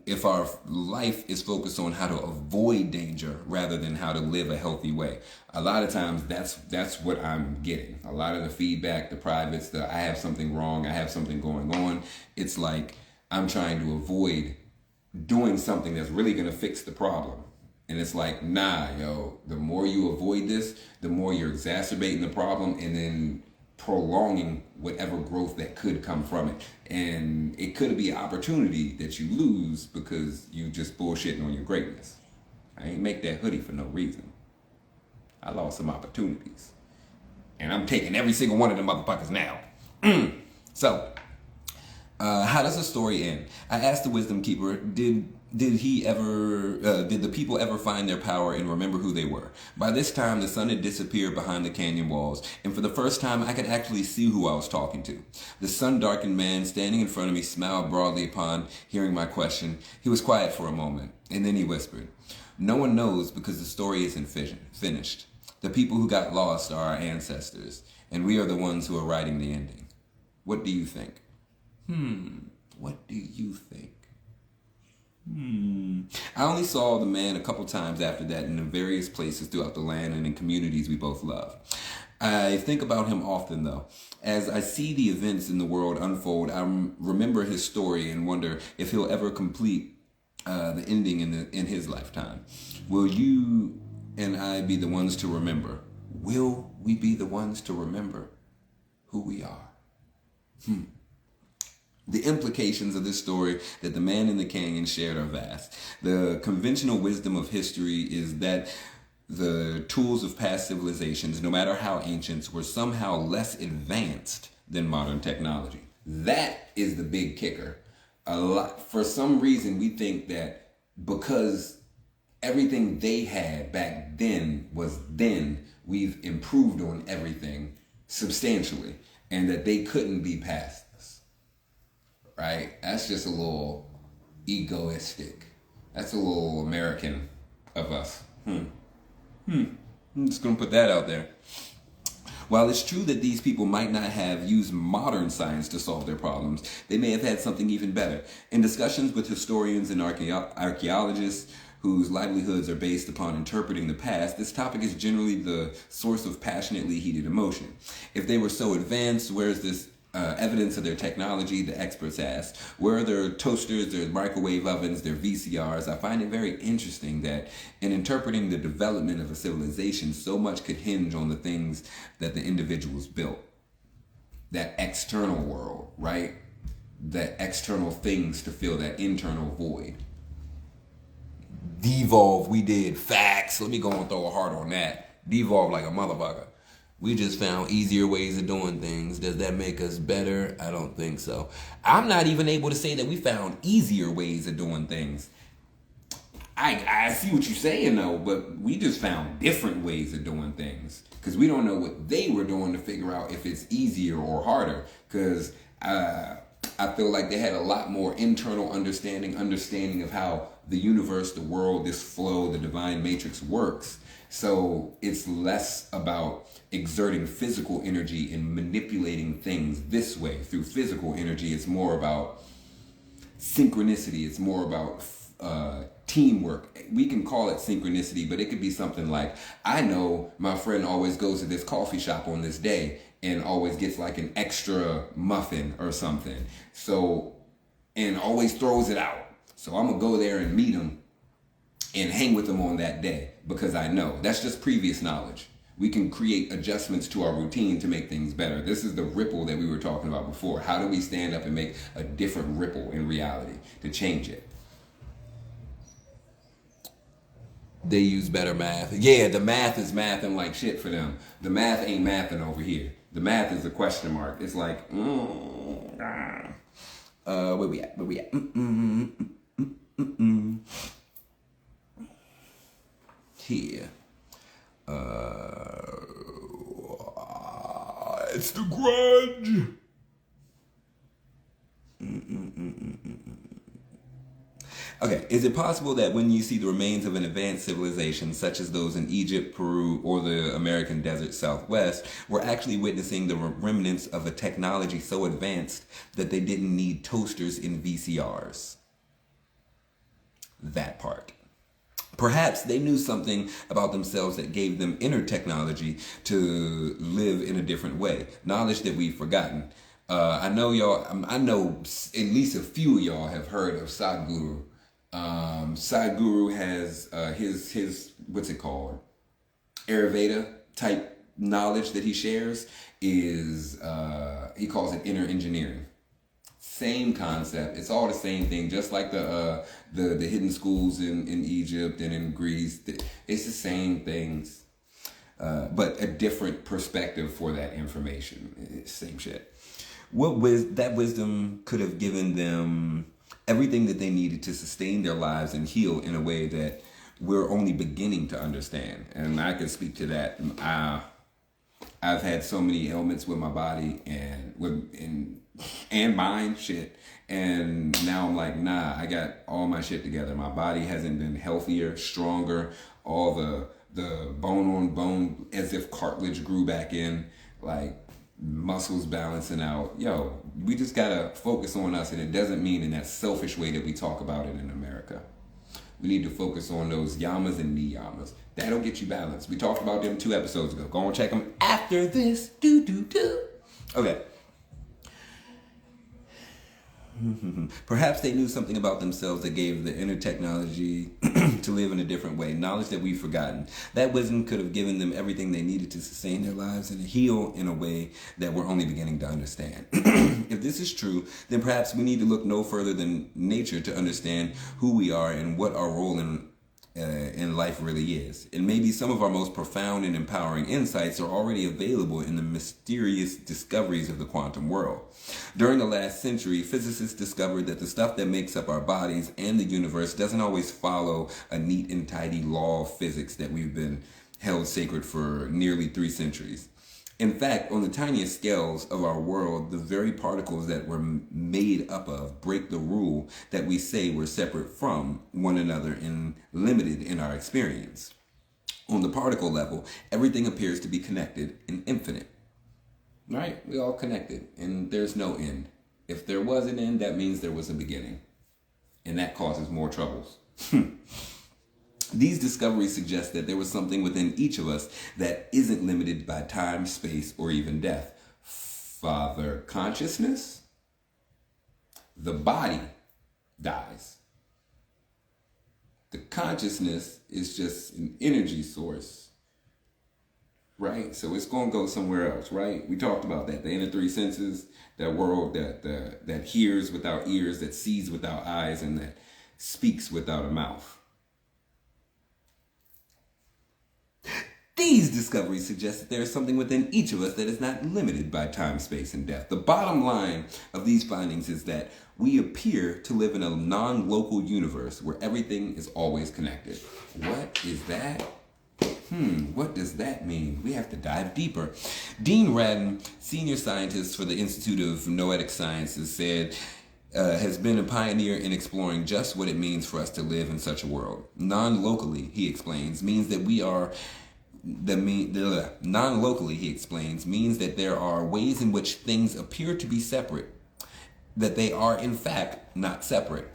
[SPEAKER 1] If our life is focused on how to avoid danger rather than how to live a healthy way, a lot of times that's what I'm getting. A lot of the feedback, the privates, I have something wrong, I have something going on. It's like I'm trying to avoid doing something that's really going to fix the problem. And it's like, nah, yo, the more you avoid this, the more you're exacerbating the problem and then prolonging whatever growth that could come from it. And it could be an opportunity that you lose because you just bullshitting on your greatness. I ain't make that hoodie for no reason. I lost some opportunities. And I'm taking every single one of them motherfuckers now. So, how does the story end? I asked the Wisdom Keeper, did the people ever find their power and remember who they were? By this time, the sun had disappeared behind the canyon walls, and for the first time, I could actually see who I was talking to. The sun-darkened man standing in front of me smiled broadly upon hearing my question. He was quiet for a moment, and then he whispered, "No one knows because the story isn't finished. The people who got lost are our ancestors, and we are the ones who are writing the ending. What do you think?" What do you think? I only saw the man a couple times after that in various places throughout the land and in communities we both love. I think about him often, though. As I see the events in the world unfold, I remember his story and wonder if he'll ever complete the ending in his lifetime. Will you and I be the ones to remember? Will we be the ones to remember who we are? The implications of this story that the man in the canyon shared are vast. The conventional wisdom of history is that the tools of past civilizations, no matter how ancient, were somehow less advanced than modern technology. That is the big kicker. For some reason, we think that because everything they had back then was then, we've improved on everything substantially, and that they couldn't be past us. Right? That's just a little egoistic. That's a little American of us. I'm just going to put that out there. While it's true that these people might not have used modern science to solve their problems, they may have had something even better. In discussions with historians and archaeologists whose livelihoods are based upon interpreting the past, this topic is generally the source of passionately heated emotion. If they were so advanced, where is this evidence of their technology, the experts ask? Where are their toasters, their microwave ovens, their VCRs? I find it very interesting that in interpreting the development of a civilization, so much could hinge on the things that the individuals built. That external world, right? That external things to fill that internal void. Devolve, we did. Facts. Let me go and throw a heart on that. Devolve like a motherfucker. We just found easier ways of doing things. Does that make us better? I don't think so. I'm not even able to say that we found easier ways of doing things. I see what you're saying, though, but we just found different ways of doing things. Because we don't know what they were doing to figure out if it's easier or harder. Because I feel like they had a lot more internal understanding of how the universe, the world, this flow, the divine matrix works So it's less about exerting physical energy and manipulating things this way through physical energy. It's more about synchronicity. It's more about teamwork. We can call it synchronicity, but it could be something like, I know my friend always goes to this coffee shop on this day and always gets like an extra muffin or something. So, and always throws it out. So I'm gonna go there and meet him and hang with him on that day because I know. That's just previous knowledge. We can create adjustments to our routine to make things better. This is the ripple that we were talking about before. How do we stand up and make a different ripple in reality to change it? They use better math. Yeah, the math is mathing like shit for them. The math ain't mathing over here. The math is a question mark. It's like, where we at? Where we at? Here. It's the grudge. Okay, is it possible that when you see the remains of an advanced civilization, such as those in Egypt, Peru, or the American desert Southwest, we're actually witnessing the remnants of a technology so advanced that they didn't need toasters in VCRs? That part. Perhaps they knew something about themselves that gave them inner technology to live in a different way. Knowledge that we've forgotten. I know at least a few of y'all have heard of Sadhguru. Sadhguru has his what's it called? Ayurveda type knowledge that he shares is he calls it inner engineering. Same concept. It's all the same thing, just like the hidden schools in Egypt and in Greece. It's the same things, but a different perspective for that information. Same shit. That wisdom could have given them everything that they needed to sustain their lives and heal in a way that we're only beginning to understand. And I can speak to that. I've had so many ailments with my body and mind shit, and now I'm like, nah, I got all my shit together. My body hasn't been healthier, stronger, all the bone on bone, as if cartilage grew back in, like muscles balancing out. Yo, we just gotta focus on us, and it doesn't mean in that selfish way that we talk about it in America. We need to focus on those yamas and niyamas. That'll get you balanced. We talked about them 2 episodes ago. Go and check them after this. Okay. Perhaps they knew something about themselves that gave the inner technology to live in a different way. Knowledge that we've forgotten. That wisdom could have given them everything they needed to sustain their lives and heal in a way that we're only beginning to understand. If this is true, then perhaps we need to look no further than nature to understand who we are and what our role in life really is. And maybe some of our most profound and empowering insights are already available in the mysterious discoveries of the quantum world. During the last century, physicists discovered that the stuff that makes up our bodies and the universe doesn't always follow a neat and tidy law of physics that we've been held sacred for nearly 3 centuries. In fact, on the tiniest scales of our world, the very particles that we're made up of break the rule that we say we're separate from one another and limited in our experience. On the particle level, everything appears to be connected and infinite. Right? We all connected, and there's no end. If there was an end, that means there was a beginning. And that causes more troubles. These discoveries suggest that there was something within each of us that isn't limited by time, space, or even death. Father consciousness? The body dies. The consciousness is just an energy source, right? So it's going to go somewhere else, right? We talked about that. The inner 3 senses, that world that hears without ears, that sees without eyes, and that speaks without a mouth. These discoveries suggest that there is something within each of us that is not limited by time, space, and death. The bottom line of these findings is that we appear to live in a non-local universe where everything is always connected. What is that? What does that mean? We have to dive deeper. Dean Radin, senior scientist for the Institute of Noetic Sciences, said, has been a pioneer in exploring just what it means for us to live in such a world. Non-locally, he explains, means that we are non-locally, he explains, means that there are ways in which things appear to be separate, that they are in fact not separate.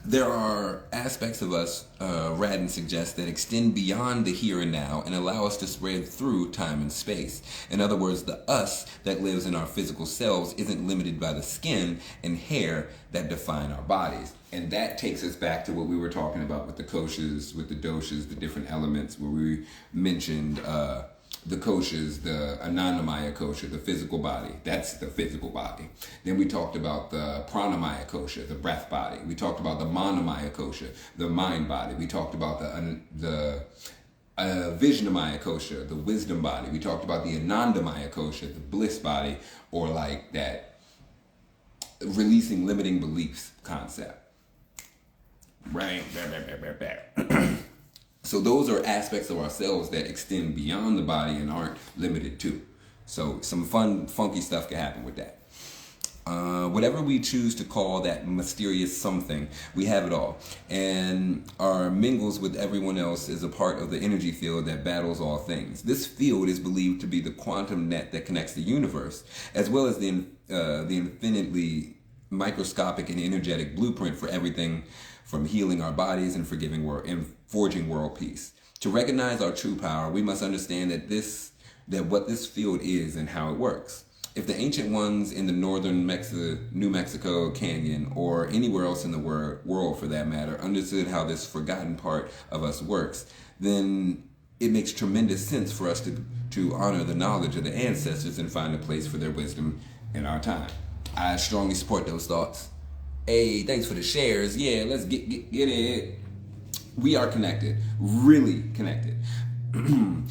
[SPEAKER 1] There are aspects of us, Radin suggests, that extend beyond the here and now and allow us to spread through time and space. In other words, the us that lives in our physical selves isn't limited by the skin and hair that define our bodies. And that takes us back to what we were talking about with the koshas, with the doshas, the different elements, where we mentioned the koshas, the Anandamaya kosha, the physical body. That's the physical body. Then we talked about the Pranamaya kosha, the breath body. We talked about the Manamaya kosha, the mind body. We talked about the Vijnamaya kosha, the wisdom body. We talked about the Anandamaya kosha, the bliss body, or like that releasing limiting beliefs concept. Right. So those are aspects of ourselves that extend beyond the body and aren't limited to. So some fun, funky stuff can happen with that. Whatever we choose to call that mysterious something, we have it all. And our mingles with everyone else is a part of the energy field that battles all things. This field is believed to be the quantum net that connects the universe, as well as the infinitely microscopic and energetic blueprint for everything from healing our bodies and forging world peace. To recognize our true power, we must understand that what this field is and how it works. If the ancient ones in the northern New Mexico Canyon, or anywhere else in the world for that matter, understood how this forgotten part of us works, then it makes tremendous sense for us to honor the knowledge of the ancestors and find a place for their wisdom in our time. I strongly support those thoughts. Hey, thanks for the shares. Yeah, let's get it. We are connected, really connected.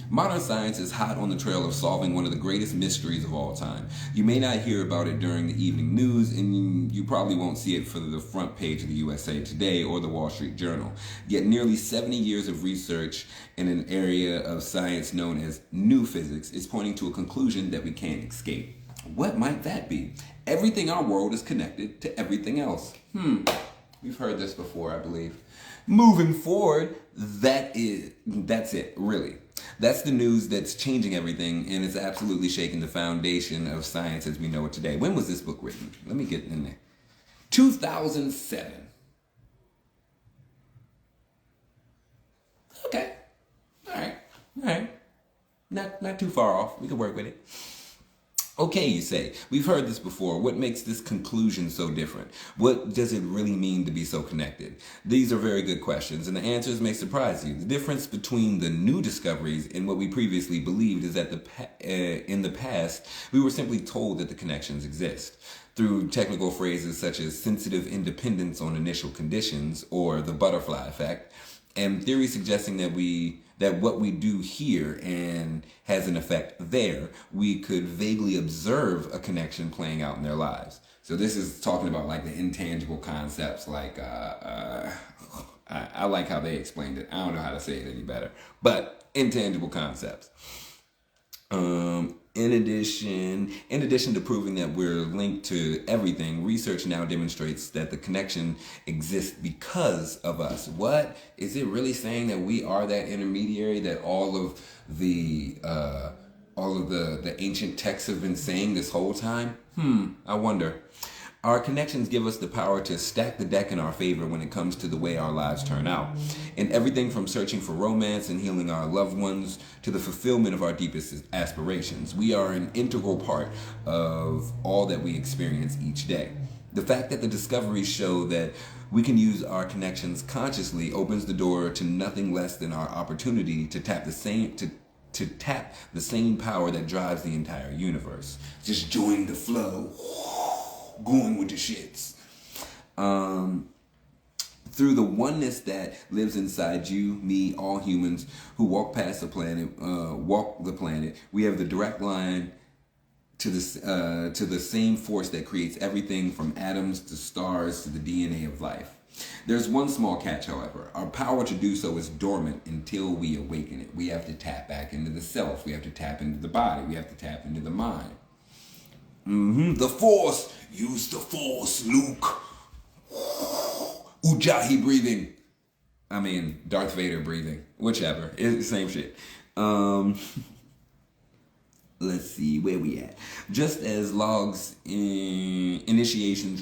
[SPEAKER 1] Modern science is hot on the trail of solving one of the greatest mysteries of all time. You may not hear about it during the evening news, and you probably won't see it for the front page of the USA Today or the Wall Street Journal. Yet nearly 70 years of research in an area of science known as new physics is pointing to a conclusion that we can't escape. What might that be? Everything in our world is connected to everything else. We've heard this before, I believe. Moving forward, that's it, really. That's the news that's changing everything, and it's absolutely shaking the foundation of science as we know it today. When was this book written? Let me get in there. 2007. Okay. All right. Not too far off. We can work with it. Okay, you say, we've heard this before. What makes this conclusion so different? What does it really mean to be so connected? These are very good questions, and the answers may surprise you. The difference between the new discoveries and what we previously believed is that in the past, we were simply told that the connections exist. Through technical phrases such as sensitive independence on initial conditions or the butterfly effect, and theories suggesting that what we do here and has an effect there, we could vaguely observe a connection playing out in their lives. So this is talking about like the intangible concepts, like I like how they explained it. I don't know how to say it any better, but intangible concepts. In addition to proving that we're linked to everything, research now demonstrates that the connection exists because of us. What? Is it really saying that we are that intermediary that all of the ancient texts have been saying this whole time? I wonder. Our connections give us the power to stack the deck in our favor when it comes to the way our lives turn out. In everything from searching for romance and healing our loved ones to the fulfillment of our deepest aspirations, we are an integral part of all that we experience each day. The fact that the discoveries show that we can use our connections consciously opens the door to nothing less than our opportunity to tap the same power that drives the entire universe. Just join the flow. Going with the shits. Through the oneness that lives inside you, me, all humans who walk the planet, we have the direct line to the same force that creates everything from atoms to stars to the DNA of life. There's one small catch, however. Our power to do so is dormant until we awaken it. We have to tap back into the self. We have to tap into the body. We have to tap into the mind. The Force. Use the Force, Luke. Ujjayi breathing. I mean, Darth Vader breathing. Whichever. It's the same shit. Let's see, where we at? Just as logs initiates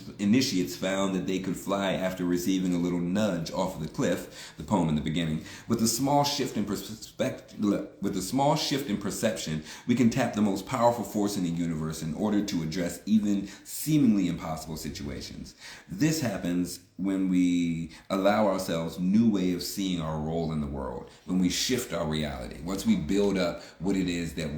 [SPEAKER 1] found that they could fly after receiving a little nudge off of the cliff, the poem in the beginning, with a small shift in perception, we can tap the most powerful force in the universe in order to address even seemingly impossible situations. This happens when we allow ourselves new way of seeing our role in the world, when we shift our reality. Once we build up what it is that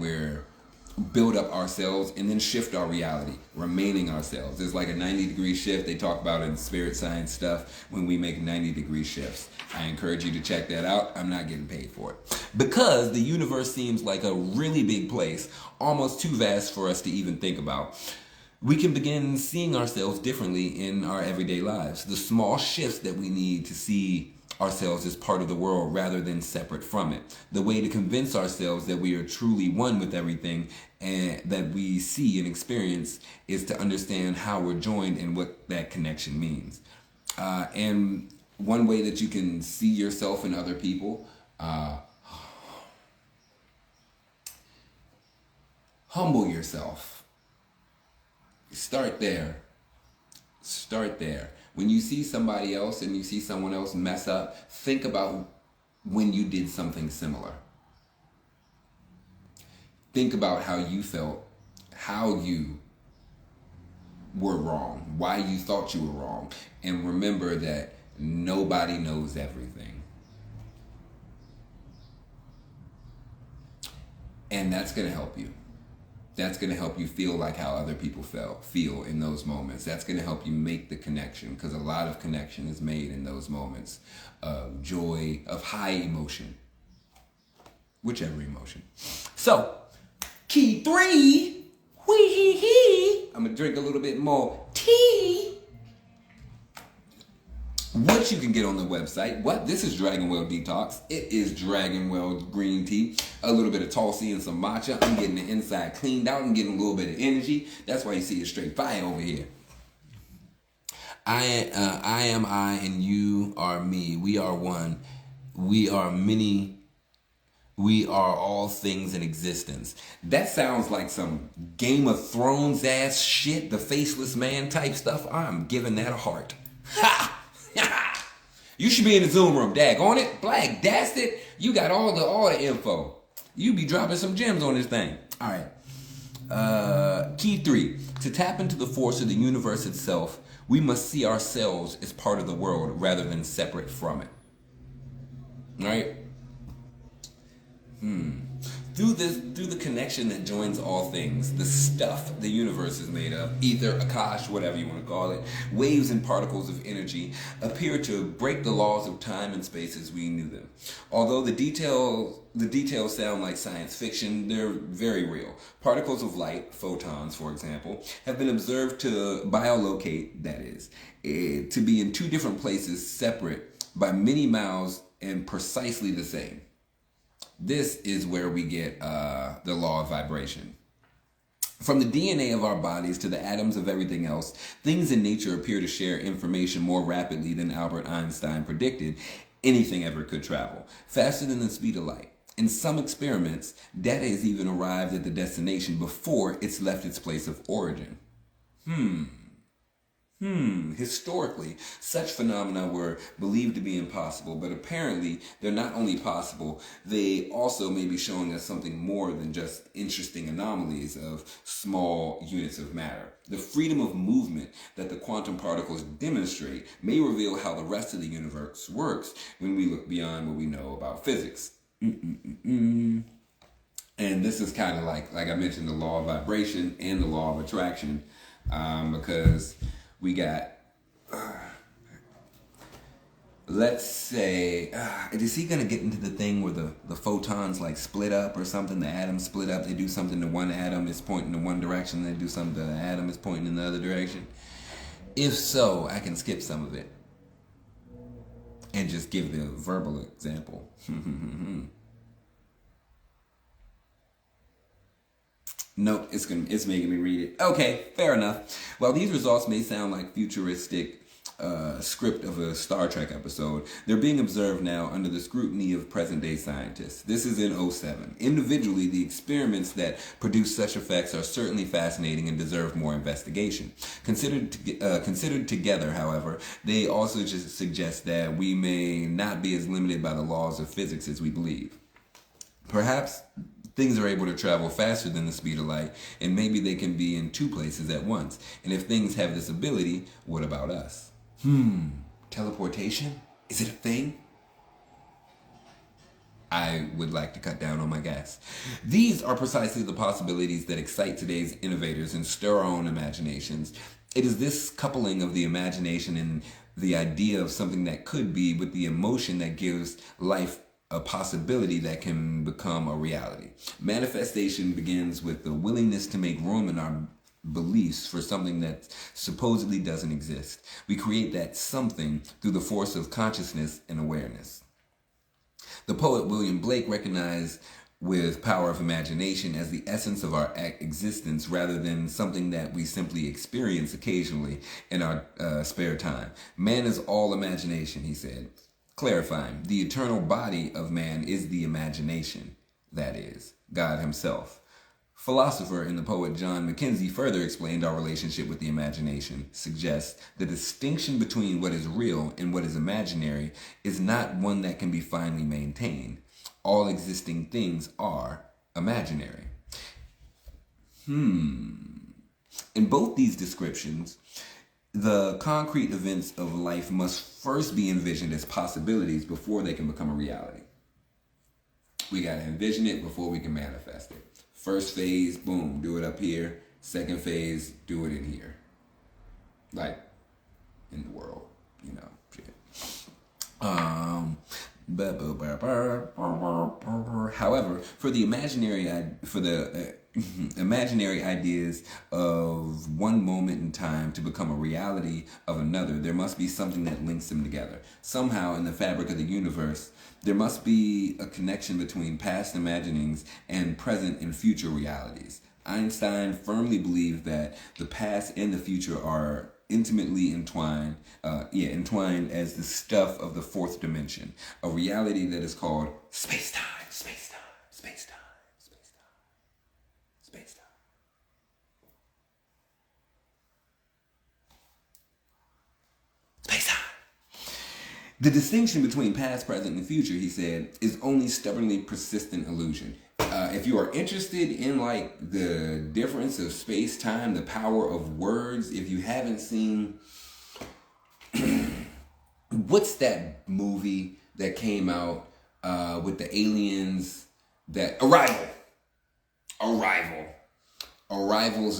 [SPEAKER 1] build up ourselves and then shift our reality, remaining ourselves. There's like a 90-degree shift they talk about in spirit science stuff when we make 90-degree shifts. I encourage you to check that out. I'm not getting paid for it. Because the universe seems like a really big place, almost too vast for us to even think about. We can begin seeing ourselves differently in our everyday lives. The small shifts that we need to see ourselves as part of the world rather than separate from it. The way to convince ourselves that we are truly one with everything and that we see and experience is to understand how we're joined and what that connection means. And one way that you can see yourself in other people, humble yourself. Start there. When you see somebody else and you see someone else mess up, think about when you did something similar. Think about how you felt, how you were wrong, why you thought you were wrong, and remember that nobody knows everything. And that's going to help you. That's going to help you feel like how other people feel in those moments. That's going to help you make the connection, because a lot of connection is made in those moments of joy, of high emotion, whichever emotion. So, key 3, I'm going to drink a little bit more tea. What you can get on the website. This is Dragonwell Detox. It is Dragonwell green tea, a little bit of Tulsi and some matcha. I'm getting the inside cleaned out and getting a little bit of energy. That's why you see it straight fire over here. I am I and you are me. We are one. We are many. We are all things in existence. That sounds like some Game of Thrones ass shit, the faceless man type stuff. I'm giving that a heart. Ha! You should be in the Zoom room, daggone it. Black dastard. You got all the info. You be dropping some gems on this thing. All right. Key 3. To tap into the force of the universe itself, we must see ourselves as part of the world rather than separate from it. All right? Through the connection that joins all things, the stuff the universe is made of, ether, Akash, whatever you want to call it, waves and particles of energy appear to break the laws of time and space as we knew them. Although the details sound like science fiction, they're very real. Particles of light, photons for example, have been observed to biolocate, that is, to be in two different places separate by many miles and precisely the same. This is where we get the law of vibration. From the DNA of our bodies to the atoms of everything else, things in nature appear to share information more rapidly than Albert Einstein predicted anything ever could travel, faster than the speed of light. In some experiments, data has even arrived at the destination before it's left its place of origin. Historically, such phenomena were believed to be impossible, but apparently they're not only possible, they also may be showing us something more than just interesting anomalies of small units of matter. The freedom of movement that the quantum particles demonstrate may reveal how the rest of the universe works when we look beyond what we know about physics. And this is kind of like I mentioned, the law of vibration and the law of attraction, because we got, let's say, is he going to get into the thing where the photons like split up or something? The atoms split up, they do something to one atom, it's pointing in one direction, they do something to the atom, it's pointing in the other direction. If so, I can skip some of it and just give the verbal example. Nope, it's making me read it. Okay, fair enough. While these results may sound like futuristic script of a Star Trek episode, they're being observed now under the scrutiny of present-day scientists. This is in '07. Individually, the experiments that produce such effects are certainly fascinating and deserve more investigation. Considered together, however, they also just suggest that we may not be as limited by the laws of physics as we believe. Perhaps things are able to travel faster than the speed of light, and maybe they can be in two places at once. And if things have this ability, what about us? Teleportation? Is it a thing? I would like to cut down on my gas. These are precisely the possibilities that excite today's innovators and stir our own imaginations. It is this coupling of the imagination and the idea of something that could be with the emotion that gives life a possibility that can become a reality. Manifestation begins with the willingness to make room in our beliefs for something that supposedly doesn't exist. We create that something through the force of consciousness and awareness. The poet William Blake recognized with power of imagination as the essence of our existence rather than something that we simply experience occasionally in our spare time. Man is all imagination, he said. Clarifying, the eternal body of man is the imagination, that is, God himself. Philosopher and the poet John Mackenzie further explained our relationship with the imagination, suggests the distinction between what is real and what is imaginary is not one that can be finally maintained. All existing things are imaginary. In both these descriptions, the concrete events of life must first be envisioned as possibilities before they can become a reality. We got to envision it before we can manifest it. First phase, boom, do it up here. Second phase, do it in here. Like, in the world, you know, shit. However, for the imaginary ideas of one moment in time to become a reality of another, there must be something that links them together. Somehow, in the fabric of the universe, there must be a connection between past imaginings and present and future realities. Einstein firmly believed that the past and the future are intimately entwined as the stuff of the fourth dimension, a reality that is called space-time, space-time, space-time, space-time, space-time. Space-time. The distinction between past, present, and future, he said, is only stubbornly persistent illusion. If you are interested in like the difference of space-time, the power of words, if you haven't seen, what's that movie that came out with the aliens? That Arrival's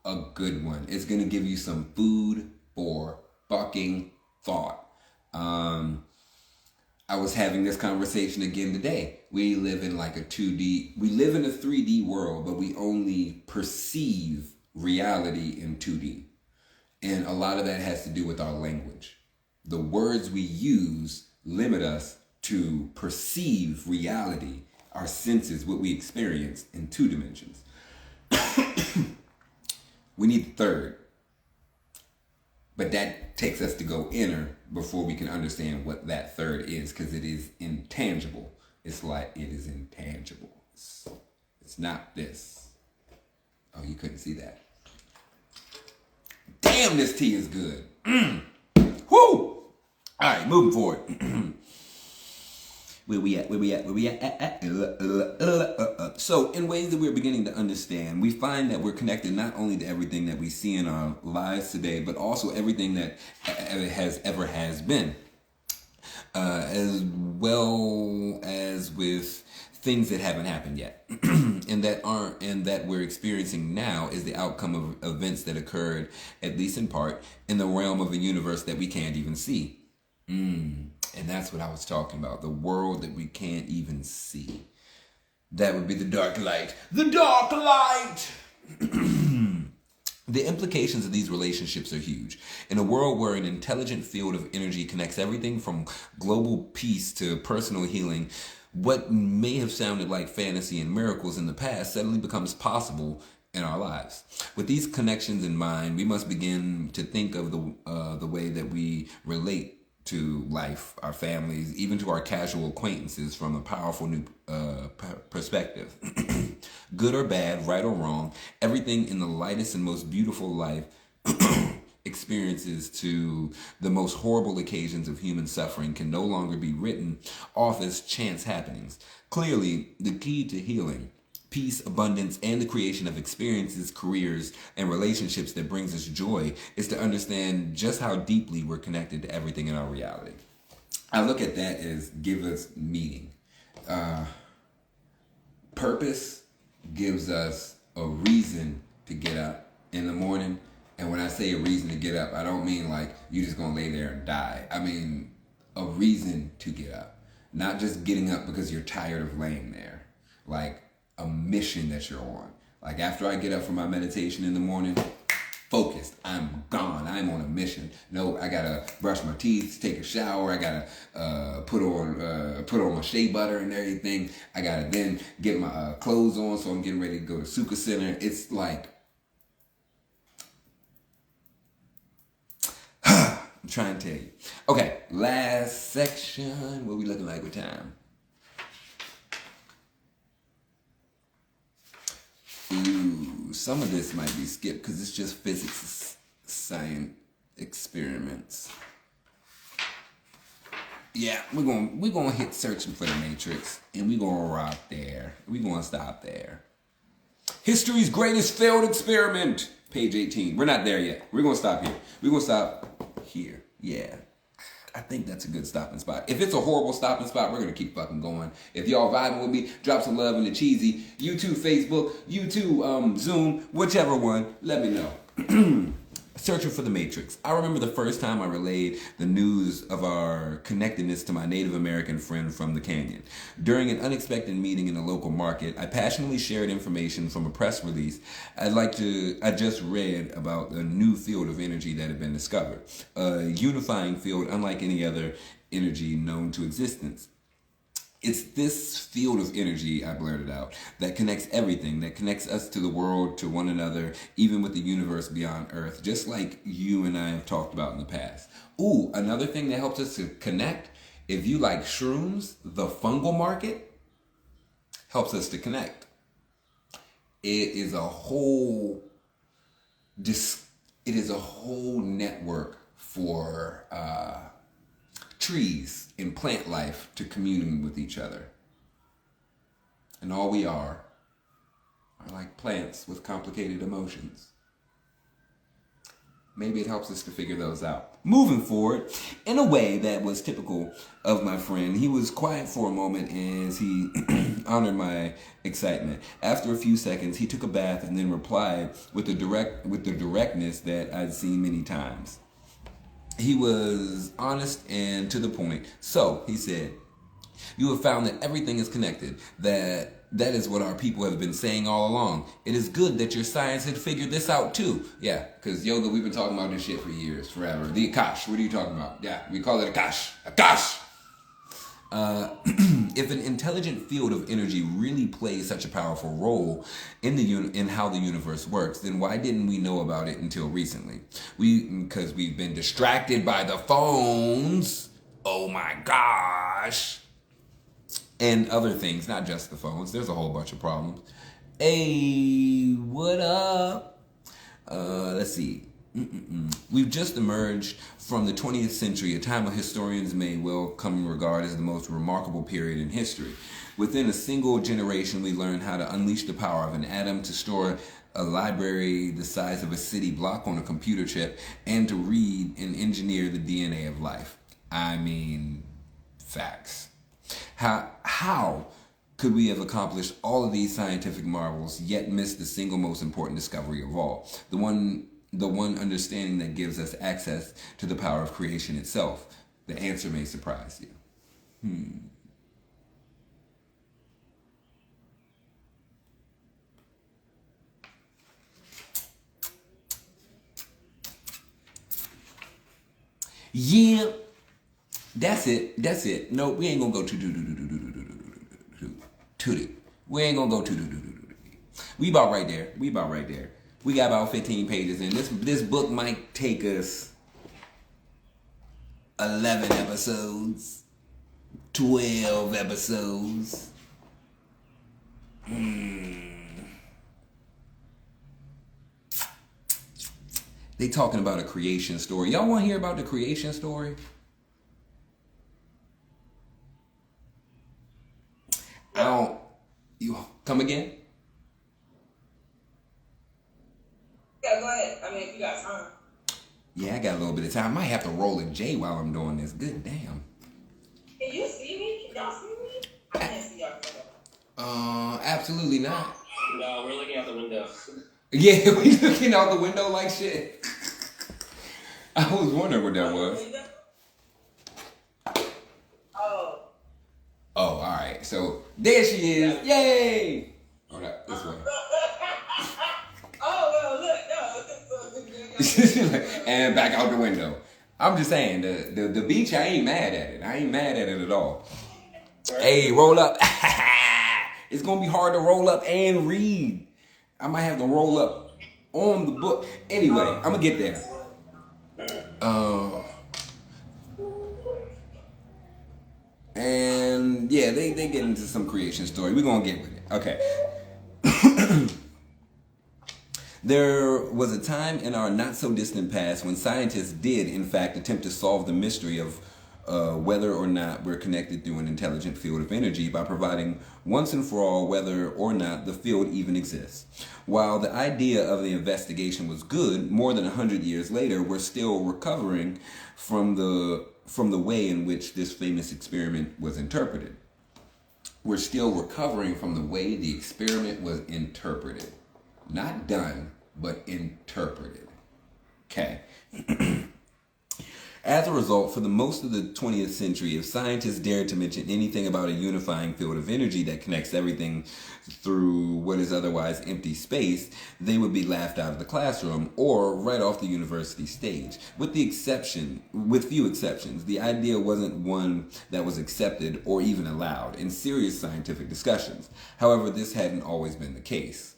[SPEAKER 1] a good one. It's gonna give you some food for fucking thought. I was having this conversation again today. We live in like a 3D world, but we only perceive reality in 2D. And a lot of that has to do with our language. The words we use limit us to perceive reality, our senses, what we experience in 2 dimensions. We need the third. But that takes us to go inner before we can understand what that third is, because it is intangible. It's like it is intangible. It's not this. Oh, you couldn't see that. Damn, this tea is good. Woo! All right, moving forward. Where we at? So, in ways that we're beginning to understand, we find that we're connected not only to everything that we see in our lives today, but also everything that ever has been, as well as with things that haven't happened yet, and that we're experiencing now is the outcome of events that occurred, at least in part, in the realm of a universe that we can't even see. And that's what I was talking about. The world that we can't even see. That would be the dark light. The dark light! The implications of these relationships are huge. In a world where an intelligent field of energy connects everything from global peace to personal healing, what may have sounded like fantasy and miracles in the past suddenly becomes possible in our lives. With these connections in mind, we must begin to think of the way that we relate to life, our families, even to our casual acquaintances from a powerful new perspective. Good or bad, right or wrong, everything in the lightest and most beautiful life experiences to the most horrible occasions of human suffering can no longer be written off as chance happenings. Clearly, the key to healing, peace, abundance, and the creation of experiences, careers, and relationships that brings us joy is to understand just how deeply we're connected to everything in our reality. I look at that as give us meaning. Purpose gives us a reason to get up in the morning. And when I say a reason to get up, I don't mean like you just gonna lay there and die. I mean a reason to get up. Not just getting up because you're tired of laying there. Like a mission that you're on. Like after I get up from my meditation in the morning, focused, I'm gone, I'm on a mission. No, I gotta brush my teeth, take a shower, I gotta put on my shea butter and everything. I gotta then get my clothes on, so I'm getting ready to go to Suka Center. It's like, I'm trying to tell you. Okay, last section. What we looking like with time? Ooh, some of this might be skipped because it's just physics, science experiments. Yeah, we're gonna hit searching for the matrix, and we're gonna rock there. We're gonna stop there. History's greatest failed experiment, page 18. We're not there yet. We're gonna stop here. We're gonna stop here. Yeah. I think that's a good stopping spot. If it's a horrible stopping spot, we're going to keep fucking going. If y'all vibing with me, drop some love in the cheesy. YouTube, Facebook, YouTube, Zoom, whichever one, let me know. Searching for the Matrix. I remember the first time I relayed the news of our connectedness to my Native American friend from the canyon. During an unexpected meeting in a local market, I passionately shared information from a press release I just read about a new field of energy that had been discovered. A unifying field unlike any other energy known to existence. It's this field of energy, I blurted out, that connects everything, that connects us to the world, to one another, even with the universe beyond Earth, just like you and I have talked about in the past. Ooh, another thing that helps us to connect, if you like shrooms, the fungal market helps us to connect. It is a whole network for trees and plant life to commune with each other. And all we are like plants with complicated emotions. Maybe it helps us to figure those out. Moving forward, in a way that was typical of my friend, he was quiet for a moment as he honored my excitement. After a few seconds, he took a bath and then replied with the directness that I'd seen many times. He was honest and to the point. So, he said, you have found that everything is connected, that is what our people have been saying all along. It is good that your science had figured this out too. Yeah, because yoga, we've been talking about this shit for years, forever. The Akash, what are you talking about? Yeah, we call it Akash. Akash! If an intelligent field of energy really plays such a powerful role in how the universe works, then why didn't we know about it until recently? Because we've been distracted by the phones. Oh my gosh. And other things, not just the phones. There's a whole bunch of problems. Hey, what up? Let's see. We've just emerged from the 20th century, a time historians may well come to regard as the most remarkable period in history. Within a single generation, we learned how to unleash the power of an atom, to store a library the size of a city block on a computer chip, and to read and engineer the DNA of life. I mean, facts. How could we have accomplished all of these scientific marvels, yet miss the single most important discovery of all? The one understanding that gives us access to the power of creation itself. The answer may surprise you. Yeah, that's it. No, we ain't gonna go to we ain't gonna go to We about right there. We got about 15 pages in. This book might take us 11 episodes, 12 episodes. They talking about a creation story. Y'all want to hear about the creation story? You come again?
[SPEAKER 2] Yeah, go ahead. I mean, if you got time.
[SPEAKER 1] Yeah, I got a little bit of time. I might have to roll a J while I'm doing this. Good damn.
[SPEAKER 2] Can you see me? Can y'all see me? I can't see y'all.
[SPEAKER 1] Absolutely not.
[SPEAKER 4] No, we're looking out the window.
[SPEAKER 1] Yeah, we looking out the window like shit. I was wondering what that was.
[SPEAKER 2] Oh.
[SPEAKER 1] Oh, all right. So there she is. Yay! Oh, this way.
[SPEAKER 2] Oh, well, look, no.
[SPEAKER 1] And back out the window. I'm just saying, the beach, I ain't mad at it. I ain't mad at it at all. Hey, roll up. It's going to be hard to roll up and read. I might have to roll up on the book. Anyway, I'm going to get there. And yeah, they get into some creation story. We're going to get with it. Okay. There was a time in our not so distant past when scientists did, in fact, attempt to solve the mystery of whether or not we're connected through an intelligent field of energy by providing once and for all whether or not the field even exists. While the idea of the investigation was good, more than 100 years later, we're still recovering from the way in which this famous experiment was interpreted. We're still recovering from the way the experiment was interpreted. Not done, but interpreted. Okay. As a result, for the most of the 20th century, if scientists dared to mention anything about a unifying field of energy that connects everything through what is otherwise empty space, they would be laughed out of the classroom or right off the university stage. With few exceptions, the idea wasn't one that was accepted or even allowed in serious scientific discussions. However, this hadn't always been the case.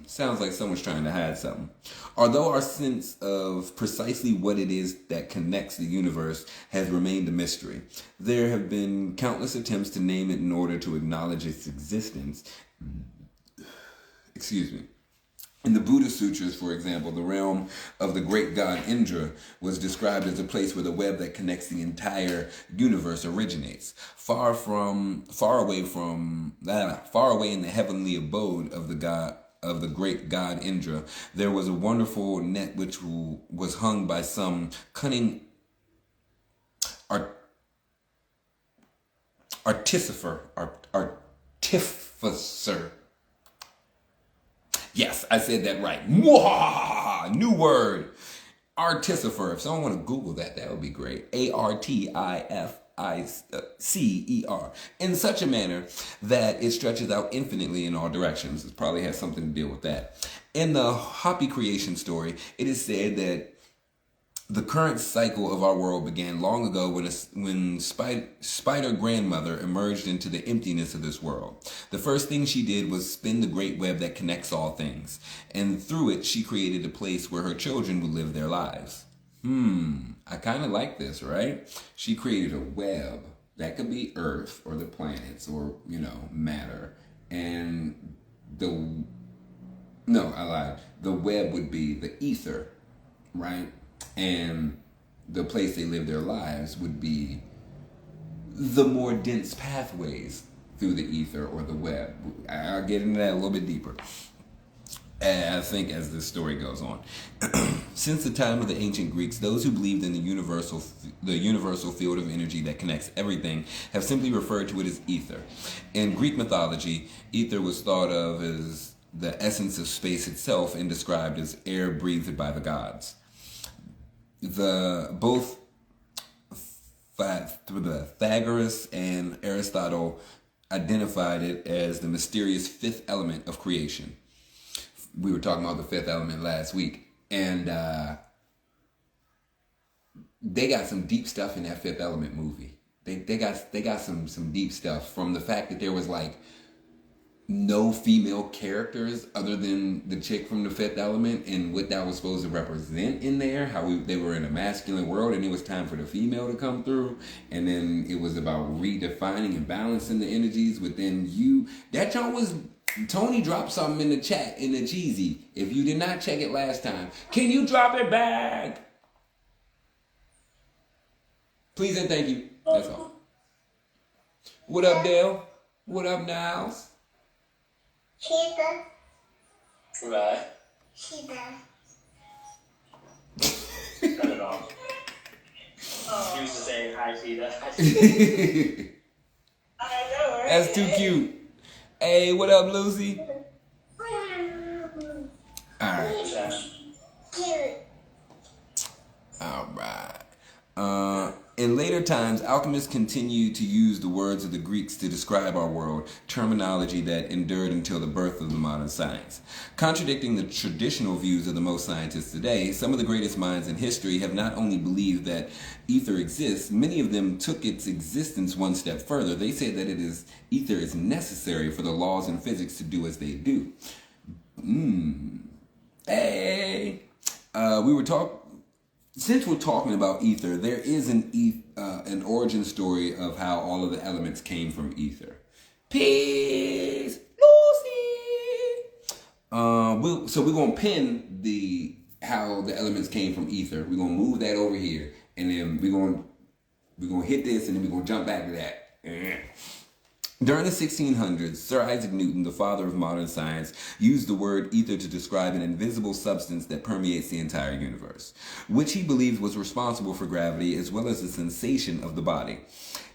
[SPEAKER 1] Sounds like someone's trying to hide something. Although our sense of precisely what it is that connects the universe has remained a mystery, there have been countless attempts to name it in order to acknowledge its existence. Excuse me. In the Buddha Sutras, for example, the realm of the great god Indra was described as a place where the web that connects the entire universe originates. Far away in the heavenly abode of the great god Indra, there was a wonderful net which was hung by some cunning artificer. Yes, I said that right. Mwahaha! New word. Artificer. If someone want to Google that, that would be great. Artificer. In such a manner that it stretches out infinitely in all directions. It probably has something to deal with that. In the Hopi creation story, it is said that the current cycle of our world began long ago when Spider Grandmother emerged into the emptiness of this world. The first thing she did was spin the great web that connects all things, and through it she created a place where her children would live their lives. I kind of like this, right? She created a web that could be Earth or the planets or, matter. And the web would be the ether, right? And the place they live their lives would be the more dense pathways through the ether or the web. I'll get into that a little bit deeper, I think, as this story goes on. Since the time of the ancient Greeks, those who believed in the universal field of energy that connects everything have simply referred to it as ether. In Greek mythology, ether was thought of as the essence of space itself and described as air breathed by the gods. Both Pythagoras and Aristotle identified it as the mysterious fifth element of creation. We were talking about the fifth element last week, and they got some deep stuff in that Fifth Element movie. They got some deep stuff, from the fact that there was like no female characters other than the chick from the Fifth Element and what that was supposed to represent in there, how they were in a masculine world and it was time for the female to come through, and then it was about redefining and balancing the energies within you. That joint was, Tony dropped something in the chat, in the Jeezy. If you did not check it last time, can you drop it back? Please and thank you. That's all. What up, Dale? What up, Niles?
[SPEAKER 5] Cheetah.
[SPEAKER 4] Right.
[SPEAKER 5] Cheetah.
[SPEAKER 4] Cut it off. She was just saying hi, Cheetah.
[SPEAKER 2] I know, right?
[SPEAKER 1] That's too cute. Hey, what up, Lucy? Alright.
[SPEAKER 5] Cute.
[SPEAKER 1] Alright. In later times, alchemists continued to use the words of the Greeks to describe our world, terminology that endured until the birth of the modern science. Contradicting the traditional views of the most scientists today, some of the greatest minds in history have not only believed that ether exists, many of them took its existence one step further. They say that ether is necessary for the laws and physics to do as they do. Hey! Since we're talking about ether, there is an origin story of how all of the elements came from ether. Peace, Lucy. So we're gonna pin how the elements came from ether. We're gonna move that over here, and then we're gonna hit this, and then we're gonna jump back to that. During the 1600s, Sir Isaac Newton, the father of modern science, used the word ether to describe an invisible substance that permeates the entire universe, which he believed was responsible for gravity as well as the sensation of the body.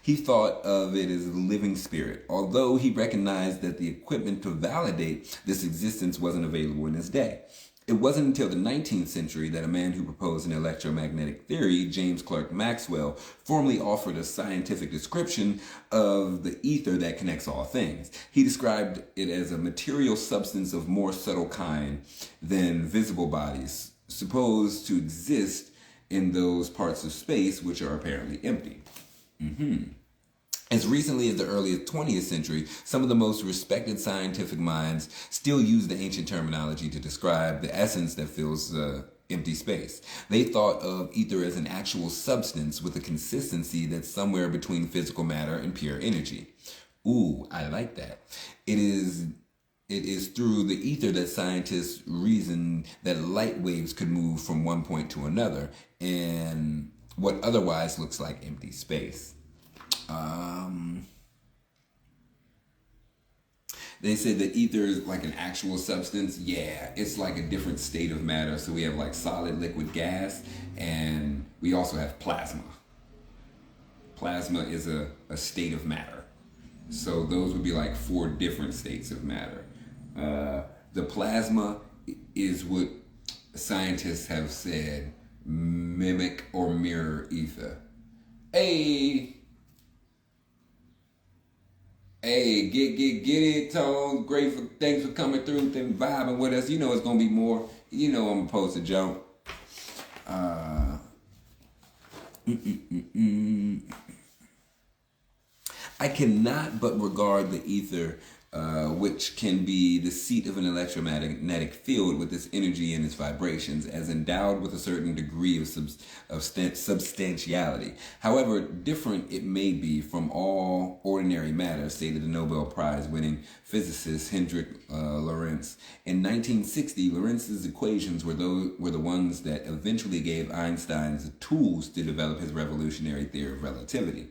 [SPEAKER 1] He thought of it as a living spirit, although he recognized that the equipment to validate this existence wasn't available in his day. It wasn't until the 19th century that a man who proposed an electromagnetic theory, James Clerk Maxwell, formally offered a scientific description of the ether that connects all things. He described it as a material substance of more subtle kind than visible bodies, supposed to exist in those parts of space which are apparently empty. As recently as the early 20th century, some of the most respected scientific minds still use the ancient terminology to describe the essence that fills empty space. They thought of ether as an actual substance with a consistency that's somewhere between physical matter and pure energy. Ooh, I like that. It is through the ether that scientists reason that light waves could move from one point to another in what otherwise looks like empty space. They said that ether is like an actual substance. Yeah, it's like a different state of matter. So we have like solid, liquid, gas, and we also have plasma. Plasma is a state of matter. So those would be like 4 different states of matter. The plasma is what scientists have said mimic or mirror ether. Hey, get it, Tone. Grateful. Thanks for coming through and vibing with us. You know it's gonna be more. You know I'm supposed to jump. I cannot but regard the ether, which can be the seat of an electromagnetic field with its energy and its vibrations, as endowed with a certain degree of substantiality. However different it may be from all ordinary matter, stated the Nobel Prize-winning physicist Hendrik Lorentz. In 1960, Lorentz's equations were the ones that eventually gave Einstein the tools to develop his revolutionary theory of relativity.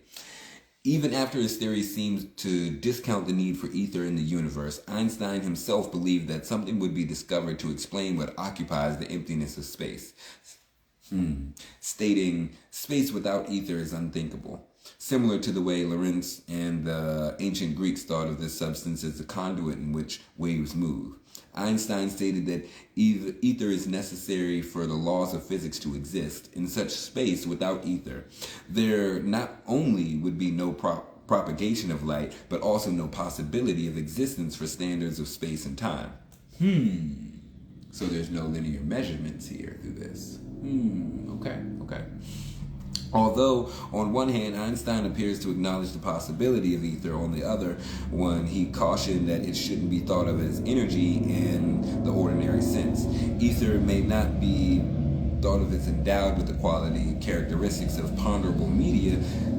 [SPEAKER 1] Even after his theory seemed to discount the need for ether in the universe, Einstein himself believed that something would be discovered to explain what occupies the emptiness of space, stating, "Space without ether is unthinkable." Similar to the way Lorentz and the ancient Greeks thought of this substance as the conduit in which waves move. Einstein stated that ether is necessary for the laws of physics to exist. In such space without ether, there not only would be no propagation of light, but also no possibility of existence for standards of space and time. So there's no linear measurements here through this. Okay. Although, on one hand, Einstein appears to acknowledge the possibility of ether, on the other one, he cautioned that it shouldn't be thought of as energy in the ordinary sense. Ether may not be thought of as endowed with the quality and characteristics of ponderable media,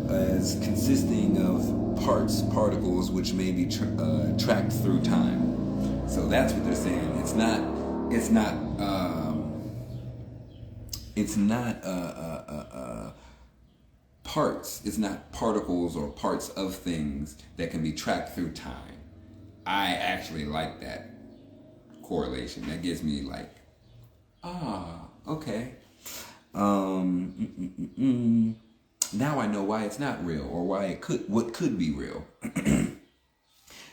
[SPEAKER 1] as consisting of particles, which may be tracked through time. So that's what they're saying. It's not parts. It's not particles or parts of things that can be tracked through time. I actually like that correlation. That gives me like, okay. Now I know why it's not real, or why what could be real.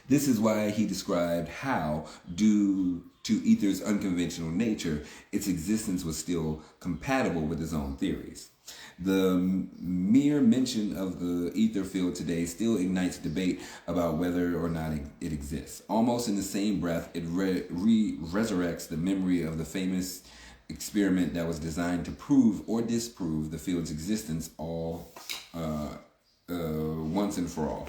[SPEAKER 1] This is why he described how, due to ether's unconventional nature, its existence was still compatible with his own theories. The mere mention of the ether field today still ignites debate about whether or not it exists. Almost in the same breath, it resurrects the memory of the famous experiment that was designed to prove or disprove the field's existence once and for all.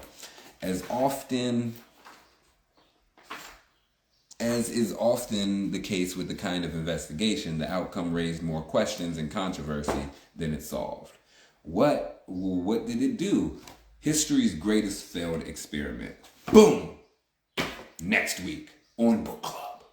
[SPEAKER 1] As is often the case with the kind of investigation, the outcome raised more questions and controversy than it solved. What did it do? History's greatest failed experiment. Boom! Next week on Book Club.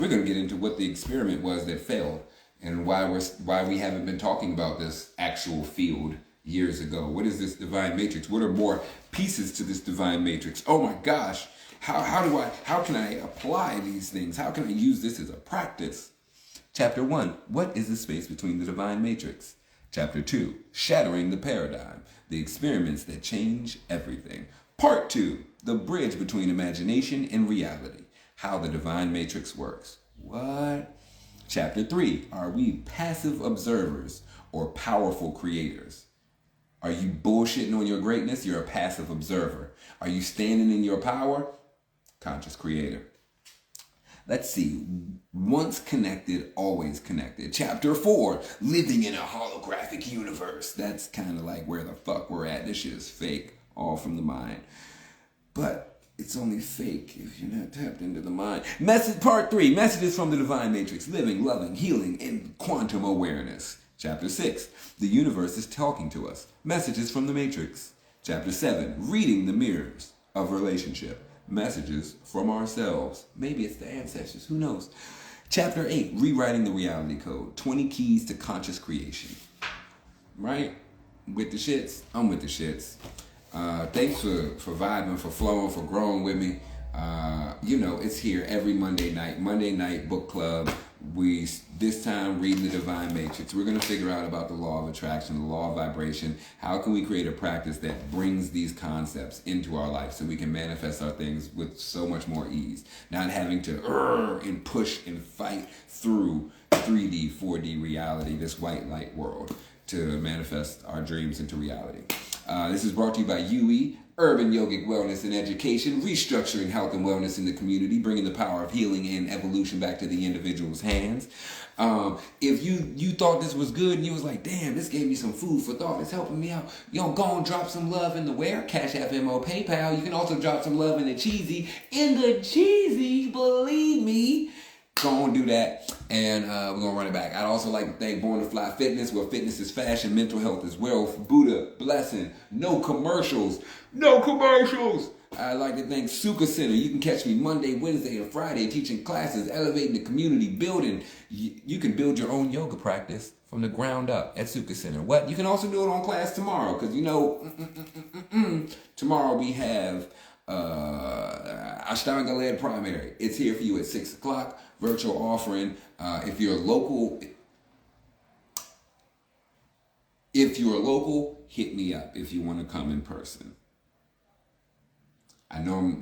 [SPEAKER 1] We're going to get into what the experiment was that failed, and why we haven't been talking about this actual field years ago. What is this divine matrix? What are more pieces to this divine matrix? Oh my gosh! How can I apply these things? How can I use this as a practice? Chapter 1, what is the space between the divine matrix? Chapter 2, shattering the paradigm, the experiments that change everything. Part 2, the bridge between imagination and reality, how the divine matrix works. What? Chapter 3, are we passive observers or powerful creators? Are you bullshitting on your greatness? You're a passive observer. Are you standing in your power? Conscious creator. Let's see. Once connected, always connected. Chapter 4, living in a holographic universe. That's kind of like where the fuck we're at. This shit is fake, all from the mind. But it's only fake if you're not tapped into the mind. Part 3, messages from the divine matrix. Living, loving, healing, and quantum awareness. Chapter 6, the universe is talking to us. Messages from the matrix. Chapter 7, reading the mirrors of relationship. Messages from ourselves. Maybe it's the ancestors, who knows? Chapter 8, rewriting the reality code. 20 keys to conscious creation. Right? With the shits? I'm with the shits. Thanks for vibing, for flowing, for growing with me. It's here every Monday night book club. This time reading the divine matrix. We're going to figure out about the law of attraction, the law of vibration. How can we create a practice that brings these concepts into our life so we can manifest our things with so much more ease, not having to and push and fight through 3D, 4D reality, this white light world, to manifest our dreams into reality. This is brought to you by Yogi, Urban Yogic Wellness and Education, restructuring health and wellness in the community, bringing the power of healing and evolution back to the individual's hands. If you thought this was good and you was like, damn, this gave me some food for thought, it's helping me out, go and drop some love in the where? Cash App, Venmo, PayPal. You can also drop some love in the cheesy. Believe me. Go and do that, and we're going to run it back. I'd also like to thank Born to Fly Fitness, where fitness is fashion, mental health is wealth, Buddha, blessing, no commercials. I'd like to thank Suka Center. You can catch me Monday, Wednesday, and Friday teaching classes, elevating the community, building. You can build your own yoga practice from the ground up at Suka Center. What? You can also do it on class tomorrow, because tomorrow we have Ashtanga led primary. It's here for you at 6 o'clock. Virtual offering. If you're local, hit me up if you want to come in person. I know,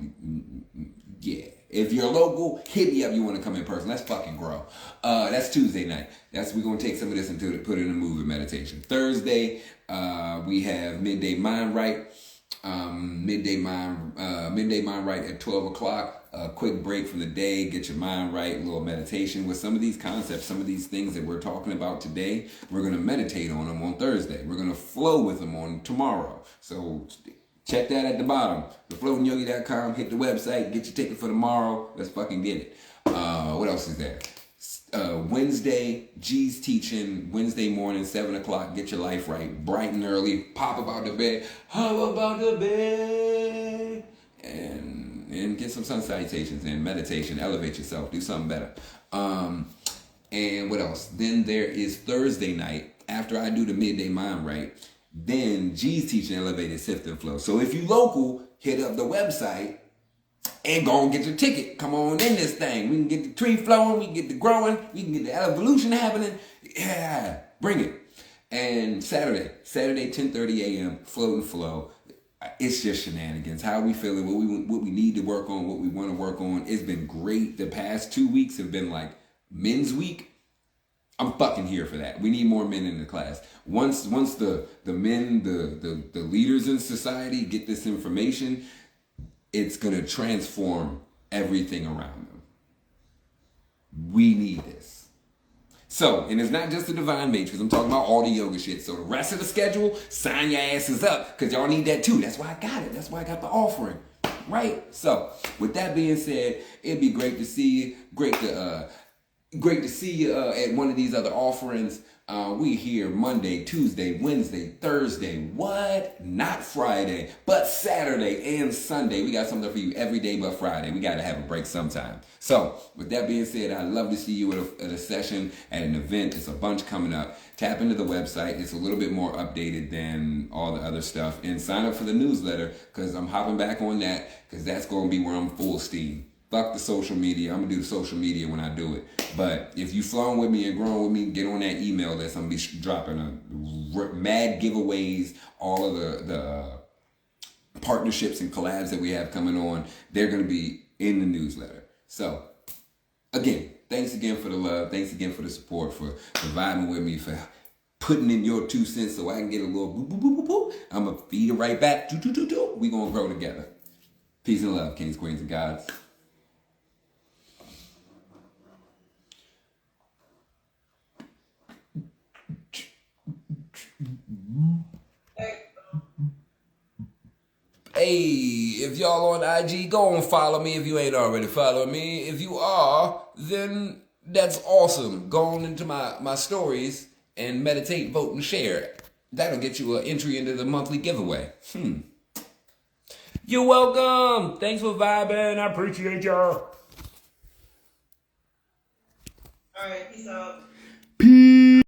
[SPEAKER 1] if you're local, hit me up. You want to come in person? Let's fucking grow. That's Tuesday night. We're gonna take some of this and put it in a moving meditation. Thursday, we have Midday Mind Right. Midday mind right at 12 o'clock. A quick break from the day, get your mind right, a little meditation with some of these concepts, some of these things that we're talking about today. We're going to meditate on them on Thursday. We're going to flow with them on tomorrow. So check that at the bottom. thefloatingyogi.com. Hit the website. Get your ticket for tomorrow. Let's fucking get it. What else is there? Wednesday, G's teaching. Wednesday morning, 7 o'clock. Get your life right. Bright and early. Pop about the bed. Hop about the bed. And get some sun salutations and meditation. Elevate yourself. Do something better. And what else? Then there is Thursday night. After I do the midday mind right, then G's teaching elevated shift and flow. So if you local, hit up the website and go and get your ticket. Come on in this thing. We can get the tree flowing. We can get the growing. We can get the evolution happening. Yeah, bring it. And Saturday, 10:30 a.m., float and flow. It's just shenanigans. How we feeling, what we need to work on, what we want to work on. It's been great. The past 2 weeks have been like men's week. I'm fucking here for that. We need more men in the class. Once the men, the leaders in society get this information, it's going to transform everything around them. We need this. So, and it's not just the Divine Matrix. I'm talking about all the yoga shit. So the rest of the schedule, sign your asses up because y'all need that too. That's why I got it. That's why I got the offering. Right? So, with that being said, it'd be great to see you. Great to see you at one of these other offerings. We here Monday, Tuesday, Wednesday, Thursday. What? Not Friday, but Saturday and Sunday. We got something for you every day but Friday. We got to have a break sometime. So, with that being said, I'd love to see you at a session, at an event. It's a bunch coming up. Tap into the website. It's a little bit more updated than all the other stuff. And sign up for the newsletter because I'm hopping back on that because that's going to be where I'm full steam. Fuck the social media. I'm going to do the social media when I do it. But if you flowing with me and growing with me, get on that email list. I'm going to be dropping mad giveaways, all of the partnerships and collabs that we have coming on. They're going to be in the newsletter. So, again, thanks again for the love. Thanks again for the support, for vibing with me, for putting in your 2 cents so I can get a little boop, boop, boop, boop, boop. I'm going to feed it right back. We're going to grow together. Peace and love, kings, queens, and gods. Hey, if y'all on IG, go and follow me if you ain't already following me. If you are, then that's awesome. Go on into my stories and meditate, vote, and share. That'll get you an entry into the monthly giveaway. You're welcome. Thanks for vibing. I appreciate y'all.
[SPEAKER 2] All right, peace out.
[SPEAKER 1] Peace.